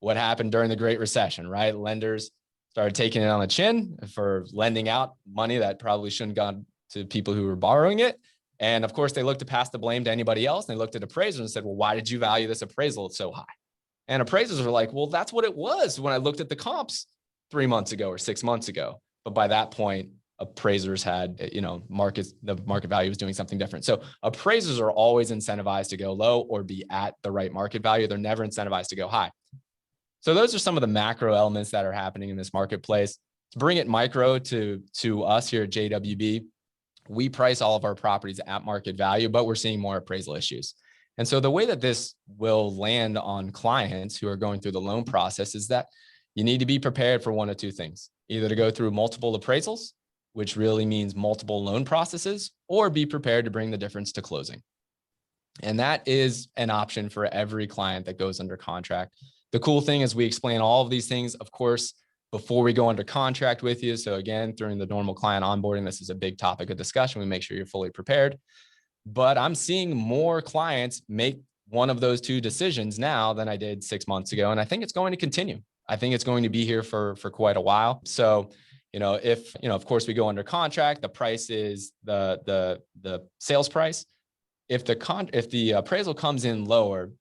what happened during the Great Recession, right? Lenders started taking it on the chin for lending out money that probably shouldn't have gone to people who were borrowing it. And of course, they looked to pass the blame to anybody else. And they looked at appraisers and said, well, why did you value this appraisal so high? And appraisers are like, well, that's what it was when I looked at the comps 3 months ago or 6 months ago. But by that point, appraisers had, the market value was doing something different. So appraisers are always incentivized to go low or be at the right market value. They're never incentivized to go high. So those are some of the macro elements that are happening in this marketplace. To bring it micro to us here at JWB, we price all of our properties at market value, but we're seeing more appraisal issues. And so the way that this will land on clients who are going through the loan process is that you need to be prepared for one of two things: either to go through multiple appraisals, which really means multiple loan processes, or be prepared to bring the difference to closing. And that is an option for every client that goes under contract. The cool thing is we explain all of these things, of course, before we go under contract with you. So again, during the normal client onboarding, this is a big topic of discussion. We make sure you're fully prepared. But I'm seeing more clients make one of those two decisions now than I did 6 months ago. And I think it's going to continue. I think it's going to be here for quite a while. So, if, of course, we go under contract, the price is the sales price. If the appraisal comes in lower,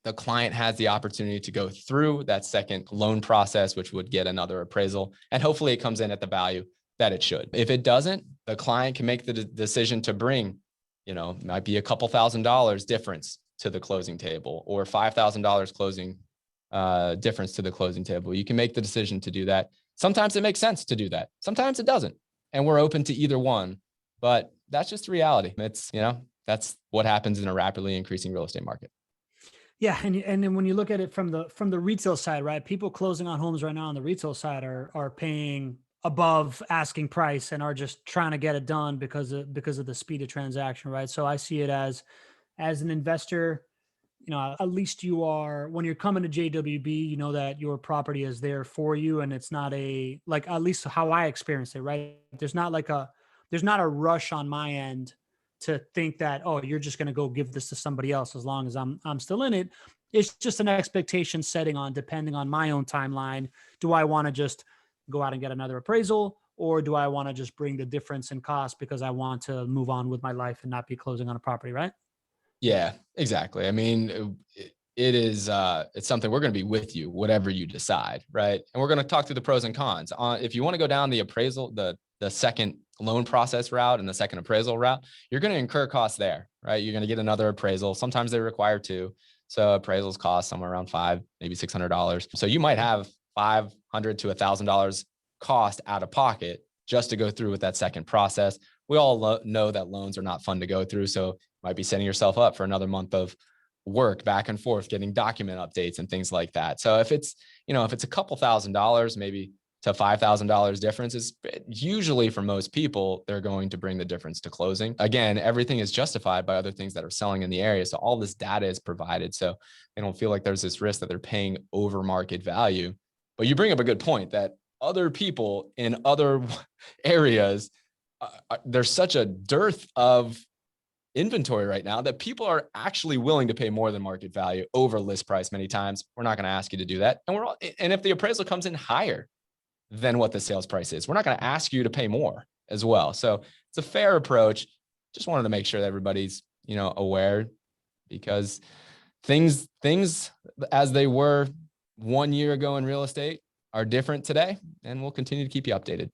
the client has the opportunity to go through that second loan process, which would get another appraisal. And hopefully it comes in at the value that it should. If it doesn't, the client can make the decision to bring might be a couple $1,000 difference to the closing table, or $5,000 closing difference to the closing table. You can make the decision to do that. Sometimes it makes sense to do that. Sometimes it doesn't. And we're open to either one, but that's just the reality. It's, that's what happens in a rapidly increasing real estate market. Yeah. And then when you look at it from the retail side, right? People closing on homes right now on the retail side are paying above asking price and are just trying to get it done because of the speed of transaction, right? So I see it as an investor, at least you are, when you're coming to JWB, you know that your property is there for you. And it's not at least how I experience it, right? There's not a rush on my end to think that, oh, you're just going to go give this to somebody else as long as I'm still in it. It's just an expectation setting on, depending on my own timeline. Do I want to just go out and get another appraisal, or do I want to just bring the difference in cost because I want to move on with my life and not be closing on a property, right? Yeah, exactly. I mean, it's something we're going to be with you, whatever you decide, right? And we're going to talk through the pros and cons. If you want to go down the appraisal, the second loan process route and the second appraisal route, you're going to incur costs there, right? You're going to get another appraisal. Sometimes they require two. So appraisals cost somewhere around $500, maybe $600. So you might have $500 to $1,000 cost out of pocket just to go through with that second process. We all know that loans are not fun to go through. So you might be setting yourself up for another month of work back and forth, getting document updates and things like that. So if it's a couple $1,000, maybe to $5,000 difference, is usually, for most people, they're going to bring the difference to closing. Again, everything is justified by other things that are selling in the area. So all this data is provided. So they don't feel like there's this risk that they're paying over market value. But you bring up a good point that other people in other areas, there's such a dearth of inventory right now that people are actually willing to pay more than market value over list price many times. We're not going to ask you to do that. And if the appraisal comes in higher than what the sales price is, we're not going to ask you to pay more as well. So it's a fair approach. Just wanted to make sure that everybody's, aware, because things as they were 1 year ago in real estate are different today, and we'll continue to keep you updated.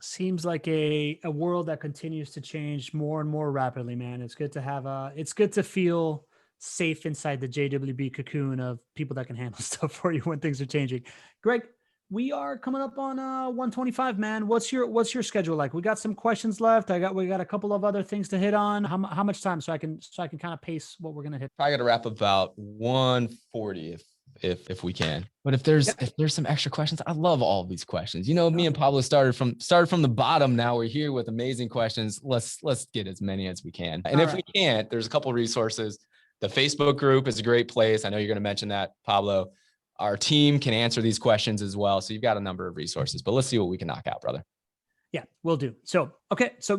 Seems like a world that continues to change more and more rapidly, man. It's good to feel safe inside the JWB cocoon of people that can handle stuff for you when things are changing. Gregg, we are coming up on 125, man. What's your schedule like? We got some questions left. We got a couple of other things to hit on. How much time so I can kind of pace what we're gonna hit? I got to wrap about 140 if we can. But if there's some extra questions, I love all of these questions. Me and Pablo started from the bottom. Now we're here with amazing questions. Let's get as many as we can. And if we can't, there's a couple of resources. The Facebook group is a great place. I know you're going to mention that, Pablo. Our team can answer these questions as well. So you've got a number of resources, but let's see what we can knock out, brother. Yeah, we'll do. So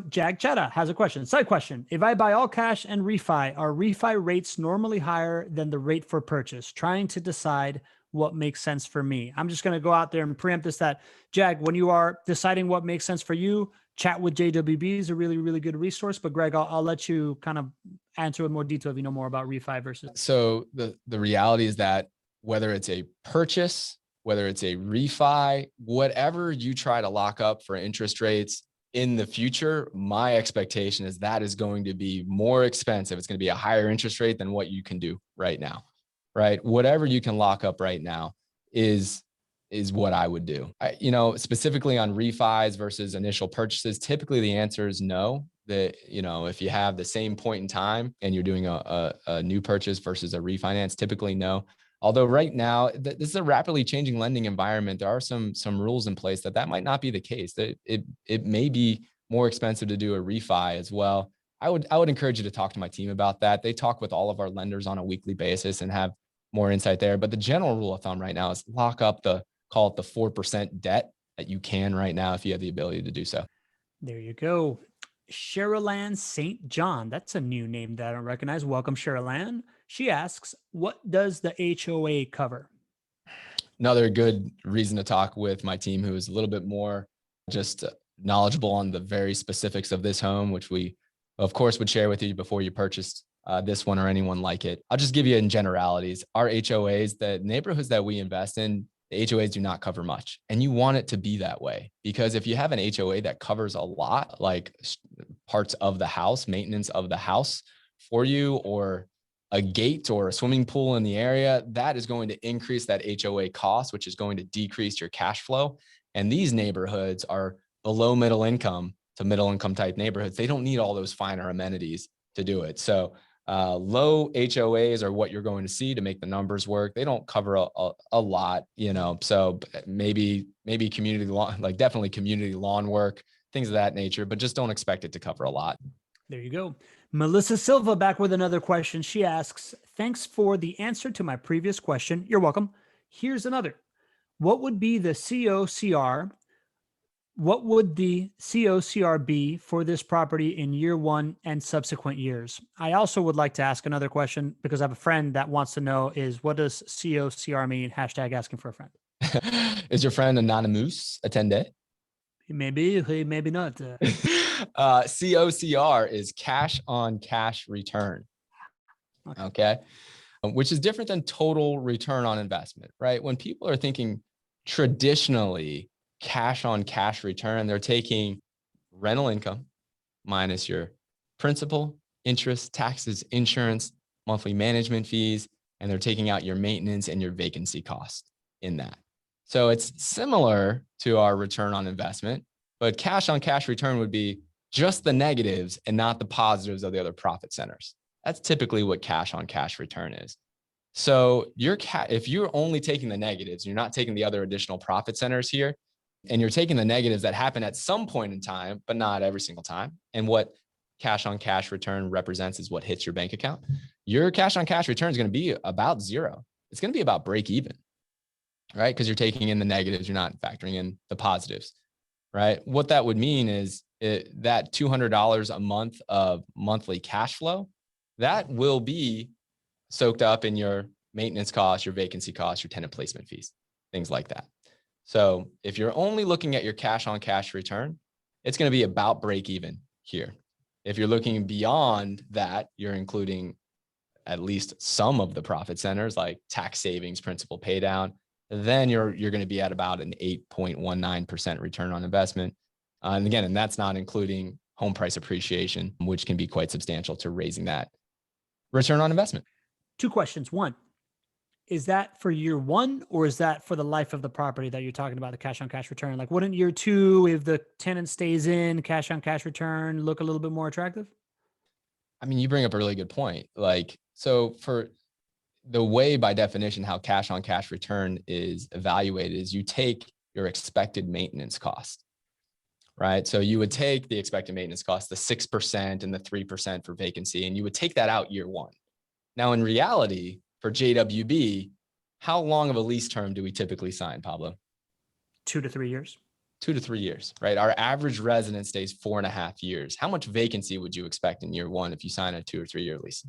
Jag Chetta has a question. Side question. If I buy all cash and refi, are refi rates normally higher than the rate for purchase? Trying to decide what makes sense for me. I'm just going to go out there and preempt this, that Jag, when you are deciding what makes sense for you, chat with JWB is a really, really good resource. But Gregg, I'll let you kind of answer in more detail if you know more about refi versus. So the reality is that whether it's a purchase, whether it's a refi, whatever you try to lock up for interest rates in the future, my expectation is that is going to be more expensive. It's going to be a higher interest rate than what you can do right now, right? Whatever you can lock up right now is what I would do. Specifically on refis versus initial purchases, typically the answer is no. That, if you have the same point in time and you're doing a new purchase versus a refinance, typically no. Although right now, this is a rapidly changing lending environment. There are some rules in place that might not be the case. That it may be more expensive to do a refi as well. I would encourage you to talk to my team about that. They talk with all of our lenders on a weekly basis and have more insight there. But the general rule of thumb right now is lock up call it the 4% debt that you can right now if you have the ability to do so. There you go. Sherilyn St. John. That's a new name that I don't recognize. Welcome, Sherilyn. She asks, what does the HOA cover? Another good reason to talk with my team, who is a little bit more just knowledgeable on the very specifics of this home, which we, of course, would share with you before you purchased this one or anyone like it. I'll just give you in generalities. Our HOAs, the neighborhoods that we invest in, the HOAs do not cover much. And you want it to be that way, because if you have an HOA that covers a lot, like parts of the house, maintenance of the house for you, or a gate or a swimming pool in the area, that is going to increase that HOA cost, which is going to decrease your cash flow. And these neighborhoods are below middle income to middle income type neighborhoods. They don't need all those finer amenities to do it. So low HOAs are what you're going to see to make the numbers work. They don't cover a lot, so maybe community lawn, like definitely community lawn work, things of that nature, but just don't expect it to cover a lot. There you go. Melissa Silva back with another question. She asks, thanks for the answer to my previous question. You're welcome. Here's another. What would be the COCR? What would the COCR be for this property in year one and subsequent years? I also would like to ask another question because I have a friend that wants to know is what does COCR mean? Hashtag asking for a friend. Is your friend anonymous? Attendee? Maybe, maybe not. COCR is cash on cash return. Okay. Which is different than total return on investment, right? When people are thinking traditionally cash on cash return, they're taking rental income minus your principal, interest, taxes, insurance, monthly management fees, and they're taking out your maintenance and your vacancy cost in that. So it's similar to our return on investment, but cash on cash return would be just the negatives and not the positives of the other profit centers. That's typically what cash on cash return is. So if you're only taking the negatives, you're not taking the other additional profit centers here, and you're taking the negatives that happen at some point in time, but not every single time. And what cash on cash return represents is what hits your bank account. Your cash on cash return is going to be about zero. It's going to be about break even, right? Because you're taking in the negatives, you're not factoring in the positives, right? What that would mean is that $200 a month of monthly cash flow, that will be soaked up in your maintenance costs, your vacancy costs, your tenant placement fees, things like that. So if you're only looking at your cash on cash return, it's going to be about break even here. If you're looking beyond that, you're including at least some of the profit centers like tax savings, principal pay down, then you're going to be at about an 8.19% return on investment. And that's not including home price appreciation, which can be quite substantial to raising that return on investment. Two questions. One, is that for year one or is that for the life of the property that you're talking about, the cash on cash return? Like, wouldn't year two, if the tenant stays in, cash on cash return look a little bit more attractive? I mean, you bring up a really good point. So for the way, by definition, how cash on cash return is evaluated is you take your expected maintenance cost, right? So you would take the expected maintenance cost, the 6% and the 3% for vacancy, and you would take that out year one. Now, in reality, for JWB, how long of a lease term do we typically sign, Pablo? 2 to 3 years. 2 to 3 years, right? Our average resident stays 4.5 years. How much vacancy would you expect in year one if you sign a 2 or 3 year lease?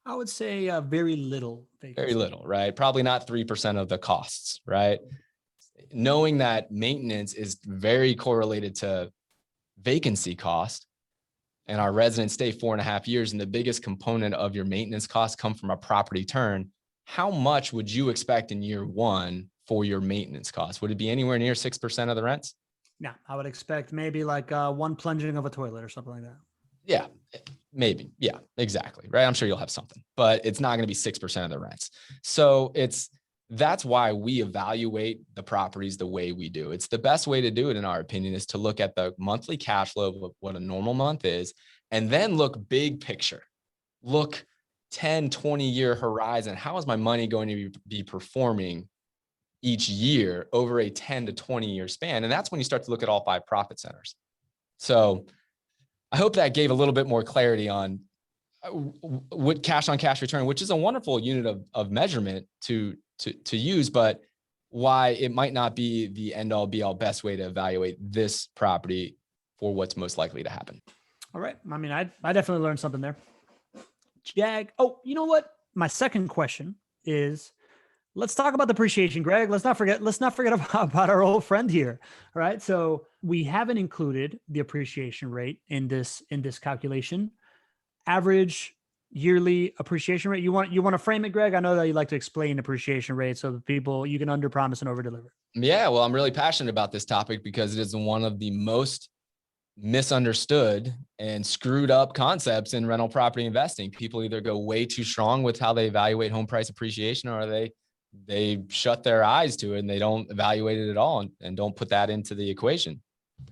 I would say very little vacancy. Very little, right? Probably not 3% of the costs, right? Knowing that maintenance is very correlated to vacancy cost, and our residents stay 4.5 years, and the biggest component of your maintenance costs come from a property turn, how much would you expect in year one for your maintenance costs? Would it be anywhere near 6% of the rents? Yeah, I would expect maybe like one plunging of a toilet or something like that. Yeah, maybe. Yeah, exactly. Right. I'm sure you'll have something, but it's not going to be 6% of the rents. So that's why we evaluate the properties the way we do. It's the best way to do it, in our opinion, is to look at the monthly cash flow of what a normal month is, and then look big picture, look 10, 20-year horizon. How is my money going to be performing each year over a 10 to 20-year span? And that's when you start to look at all 5 profit centers. So I hope that gave a little bit more clarity on what cash on cash return, which is a wonderful unit of measurement to use, but why it might not be the end all be all best way to evaluate this property for what's most likely to happen. All right. I mean, I definitely learned something there. Jag. Oh, you know what? My second question is, let's talk about the appreciation, Greg. Let's not forget about our old friend here. All right. So we haven't included the appreciation rate in this calculation. Average yearly appreciation rate? You want to frame it, Greg? I know that you like to explain appreciation rate so that people, you can under promise and over deliver. Yeah, well, I'm really passionate about this topic because it is one of the most misunderstood and screwed up concepts in rental property investing. People either go way too strong with how they evaluate home price appreciation, or they shut their eyes to it and they don't evaluate it at all and don't put that into the equation.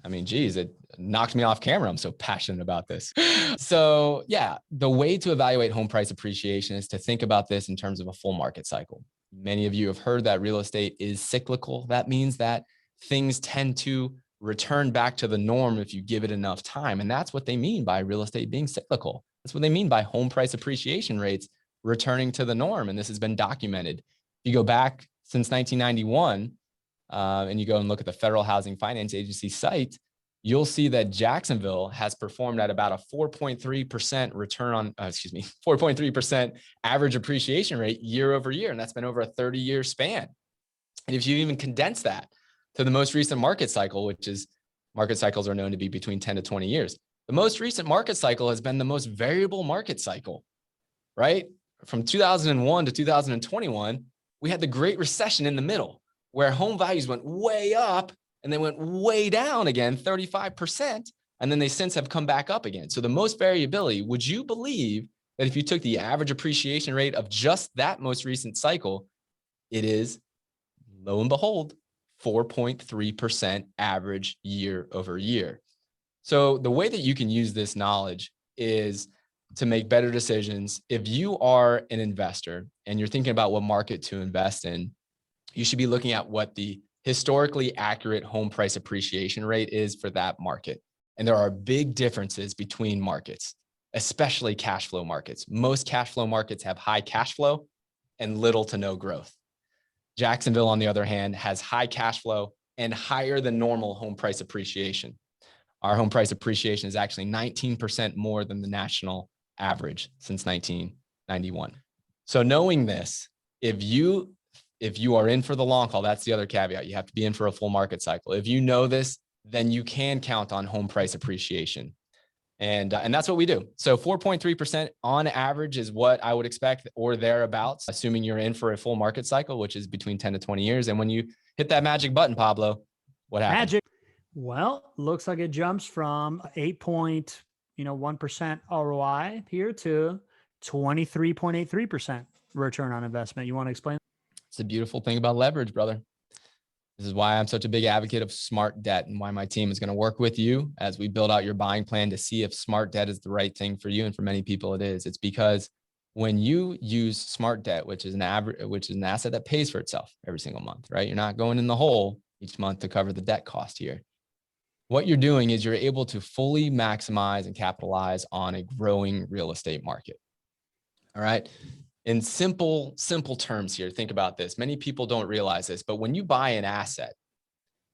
I mean, geez, it knocked me off camera. I'm so passionate about this. So yeah, the way to evaluate home price appreciation is to think about this in terms of a full market cycle. Many of you have heard that real estate is cyclical. That means that things tend to return back to the norm if you give it enough time. And that's what they mean by real estate being cyclical. That's what they mean by home price appreciation rates returning to the norm. And this has been documented. If you go back since 1991, and you go and look at the Federal Housing Finance Agency site, you'll see that Jacksonville has performed at about a 4.3% return on, 4.3% average appreciation rate year over year. And that's been over a 30-year span. And if you even condense that to the most recent market cycle, which is, market cycles are known to be between 10 to 20 years. The most recent market cycle has been the most variable market cycle, right? From 2001 to 2021, we had the Great Recession in the middle, where home values went way up and they went way down again, 35%. And then they since have come back up again. So the most variability, would you believe that if you took the average appreciation rate of just that most recent cycle, it is, lo and behold, 4.3% average year over year. So the way that you can use this knowledge is to make better decisions. If you are an investor and you're thinking about what market to invest in, you should be looking at what the historically accurate home price appreciation rate is for that market. And there are big differences between markets, especially cash flow markets. Most cash flow markets have high cash flow and little to no growth. Jacksonville, on the other hand, has high cash flow and higher than normal home price appreciation. Our home price appreciation is actually 19% more than the national average since 1991. So knowing this, if you are in for the long haul, that's the other caveat. You have to be in for a full market cycle. If you know this, then you can count on home price appreciation. And that's what we do. So 4.3% on average is what I would expect, or thereabouts, assuming you're in for a full market cycle, which is between 10 to 20 years. And when you hit that magic button, Pablo, what happens? Magic. Well, looks like it jumps from 8.1% ROI here to 23.83% return on investment. You want to explain? It's the beautiful thing about leverage, brother. This is why I'm such a big advocate of smart debt, and why my team is going to work with you as we build out your buying plan to see if smart debt is the right thing for you. And for many people it is. It's because when you use smart debt, which is an asset that pays for itself every single month, right? You're not going in the hole each month to cover the debt cost here. What you're doing is you're able to fully maximize and capitalize on a growing real estate market. All right. In simple terms here, think about this. Many people don't realize this, but when you buy an asset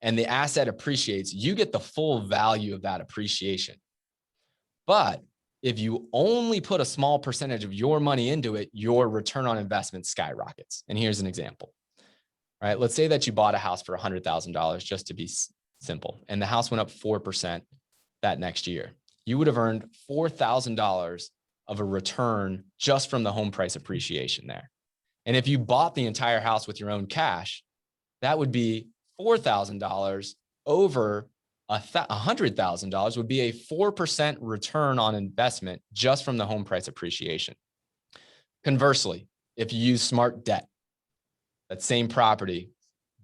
and the asset appreciates, you get the full value of that appreciation. But if you only put a small percentage of your money into it, your return on investment skyrockets. And here's an example. All right. Let's say that you bought a house for $100,000, just to be simple, and the house went up 4% that next year. You would have earned $4,000 of a return just from the home price appreciation there. And if you bought the entire house with your own cash, that would be $4,000 over $100,000 would be a 4% return on investment just from the home price appreciation. Conversely, if you use smart debt, that same property,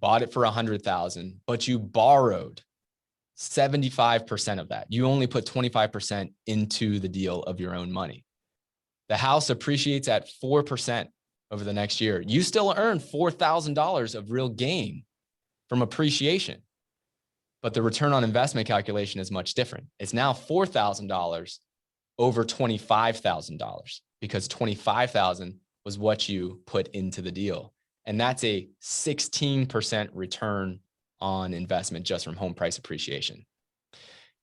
bought it for $100,000, but you borrowed 75% of that. You only put 25% into the deal of your own money. The house appreciates at 4% over the next year. You still earn $4,000 of real gain from appreciation, but the return on investment calculation is much different. It's now $4,000 over $25,000 because $25,000 was what you put into the deal. And that's a 16% return on investment just from home price appreciation.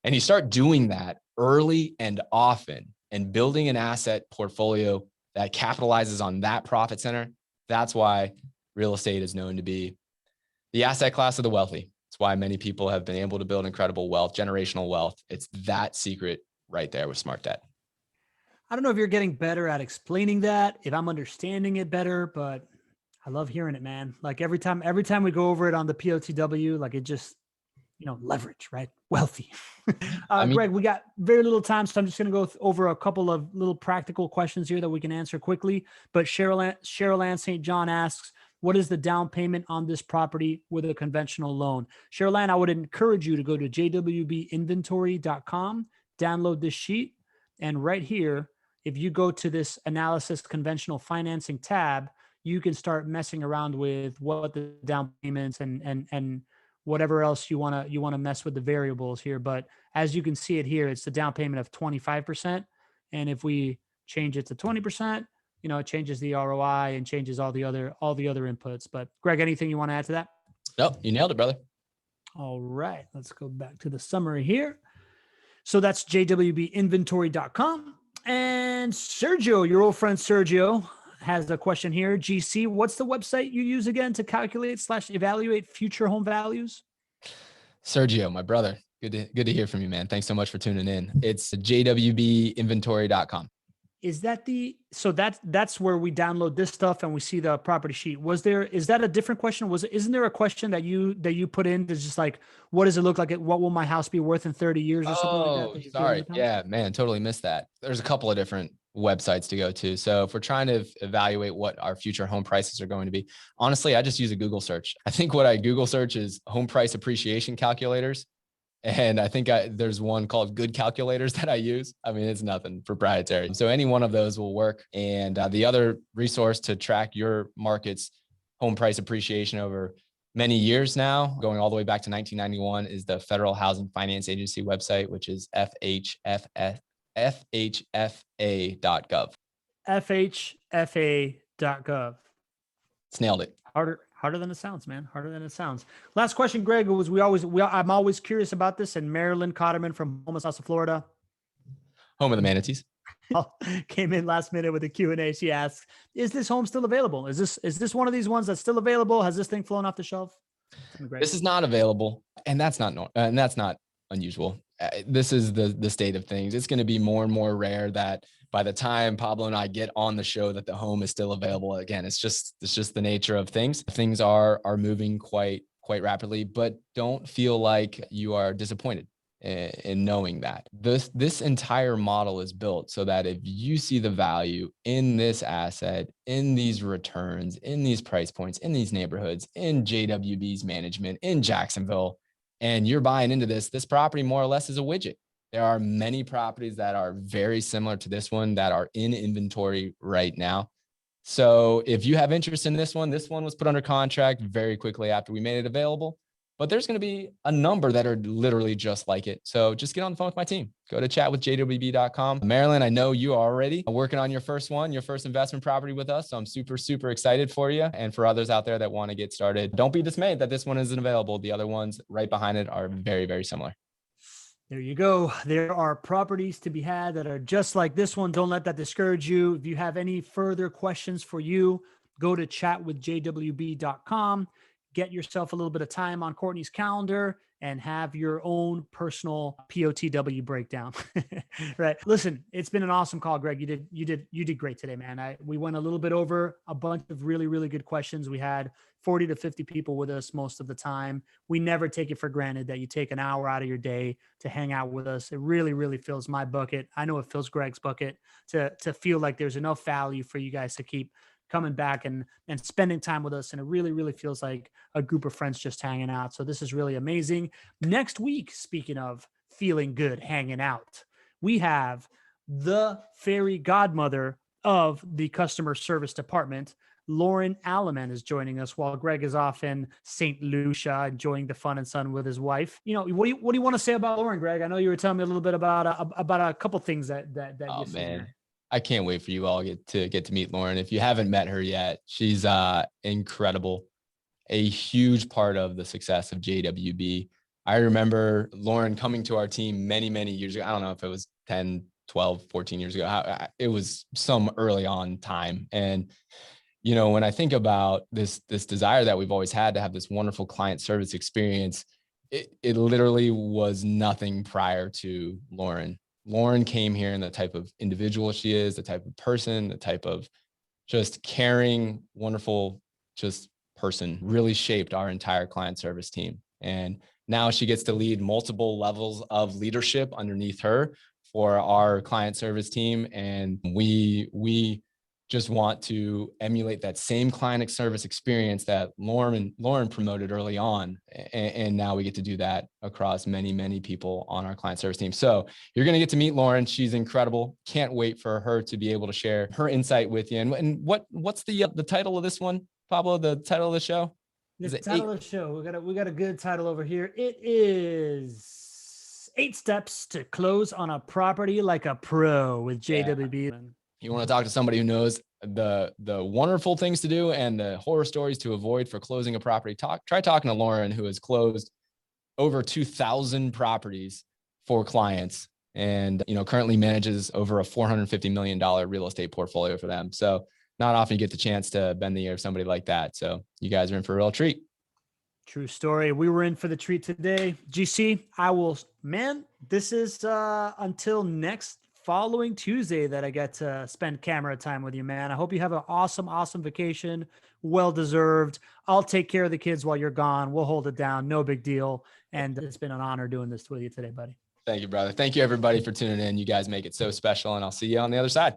And you start doing that early and often and building an asset portfolio that capitalizes on that profit center. That's why real estate is known to be the asset class of the wealthy. It's why many people have been able to build incredible wealth, generational wealth. It's that secret right there with smart debt. I don't know if you're getting better at explaining that, if I'm understanding it better, but I love hearing it, man. Like every time we go over it on the POTW, like it just, leverage, right? Wealthy. I mean, Greg, we got very little time, so I'm just going to go over a couple of little practical questions here that we can answer quickly. But Cheryl Ann St. John asks, what is the down payment on this property with a conventional loan? Cheryl Ann, I would encourage you to go to jwbinventory.com, download this sheet, and right here, if you go to this analysis conventional financing tab, you can start messing around with what the down payments and whatever else you want to mess with the variables here. But as you can see it here, it's the down payment of 25%. And if we change it to 20%, it changes the ROI and changes all the other inputs. But Greg, anything you want to add to that? Nope, you nailed it, brother. All right, let's go back to the summary here. So that's jwbinventory.com. And Sergio, your old friend Sergio, has a question here. GC, what's the website you use again to calculate/evaluate future home values? Sergio, my brother, good to hear from you, man. Thanks so much for tuning in. It's jwbinventory.com. Is that that's where we download this stuff and we see the property sheet? Is that a different question? Isn't there a question that you put in that's just like, what does it look like? What will my house be worth in 30 years or something like that? Sorry. Yeah, man, totally missed that. There's a couple of different websites to go to. So if we're trying to evaluate what our future home prices are going to be, honestly, I just use a Google search. I think what I Google search is home price appreciation calculators. And I think there's one called Good Calculators that I use. I mean, it's nothing proprietary. So any one of those will work. And the other resource to track your market's home price appreciation over many years now, going all the way back to 1991, is the Federal Housing Finance Agency website, which is FHFA.gov. FHFA.gov. It's nailed it. Harder than it sounds, man. Harder than it sounds. Last question, Greg, was I'm always curious about this. And Marilyn Cotterman from Homosassa, Florida, home of the manatees, came in last minute with a Q&A. She asks, is this home still available? Is this one of these ones that's still available? Has this thing flown off the shelf? This is not available, and that's not unusual. This is the state of things. It's going to be more and more rare that by the time Pablo and I get on the show that the home is still available. Again, it's just the nature of things. Things are moving quite rapidly, but don't feel like you are disappointed in knowing that this entire model is built so that if you see the value in this asset, in these returns, in these price points, in these neighborhoods, in JWB's management, in Jacksonville, and you're buying into this property more or less is a widget. There are many properties that are very similar to this one that are in inventory right now. So if you have interest in this one was put under contract very quickly after we made it available, but there's going to be a number that are literally just like it. So just get on the phone with my team. Go to chatwithjwb.com. Marilyn, I know you are already working on your first investment property with us. So I'm super, super excited for you. And for others out there that want to get started, don't be dismayed that this one isn't available. The other ones right behind it are very, very similar. There you go. There are properties to be had that are just like this one. Don't let that discourage you. If you have any further questions for you, go to chatwithjwb.com. Get yourself a little bit of time on Courtney's calendar and have your own personal POTW breakdown. Right. Listen, it's been an awesome call, Greg. You did great today, man. We went a little bit over a bunch of really, really good questions. We had 40 to 50 people with us most of the time. We never take it for granted that you take an hour out of your day to hang out with us. It really, really fills my bucket. I know it fills Greg's bucket to feel like there's enough value for you guys to keep coming back and spending time with us. And it really, really feels like a group of friends just hanging out. So this is really amazing. Next week, speaking of feeling good, hanging out, we have the fairy godmother of the customer service department. Lauren Alleman is joining us while Greg is off in St. Lucia enjoying the fun and sun with his wife. What do you want to say about Lauren, Greg? I know you were telling me a little bit about a couple things that oh man, I can't wait for you all to get to meet Lauren. If you haven't met her yet, she's incredible, a huge part of the success of JWB. I remember Lauren coming to our team many, many years ago. I don't know if it was 10, 12, 14 years ago. It was some early on time. And when I think about this desire that we've always had to have this wonderful client service experience, it literally was nothing prior to Lauren Lauren came here and the type of individual she is, the type of person, the type of just caring, wonderful, just person really shaped our entire client service team. And now she gets to lead multiple levels of leadership underneath her for our client service team. And we just want to emulate that same client service experience that Lauren promoted early on. And now we get to do that across many, many people on our client service team. So you're going to get to meet Lauren. She's incredible. Can't wait for her to be able to share her insight with you. And what's the title of this one, Pablo, the title of the show? The title of the show, we got a good title over here. It is 8 Steps to Close on a Property Like a Pro with JWB. Yeah. You want to talk to somebody who knows the wonderful things to do and the horror stories to avoid for closing a property. Try talking to Lauren, who has closed over 2,000 properties for clients and currently manages over a $450 million real estate portfolio for them. So not often you get the chance to bend the ear of somebody like that. So you guys are in for a real treat. True story. We were in for the treat today. GC, this is until next following Tuesday that I get to spend camera time with you, man. I hope you have an awesome, awesome vacation. Well-deserved. I'll take care of the kids while you're gone. We'll hold it down. No big deal. And it's been an honor doing this with you today, buddy. Thank you, brother. Thank you, everybody, for tuning in. You guys make it so special, and I'll see you on the other side.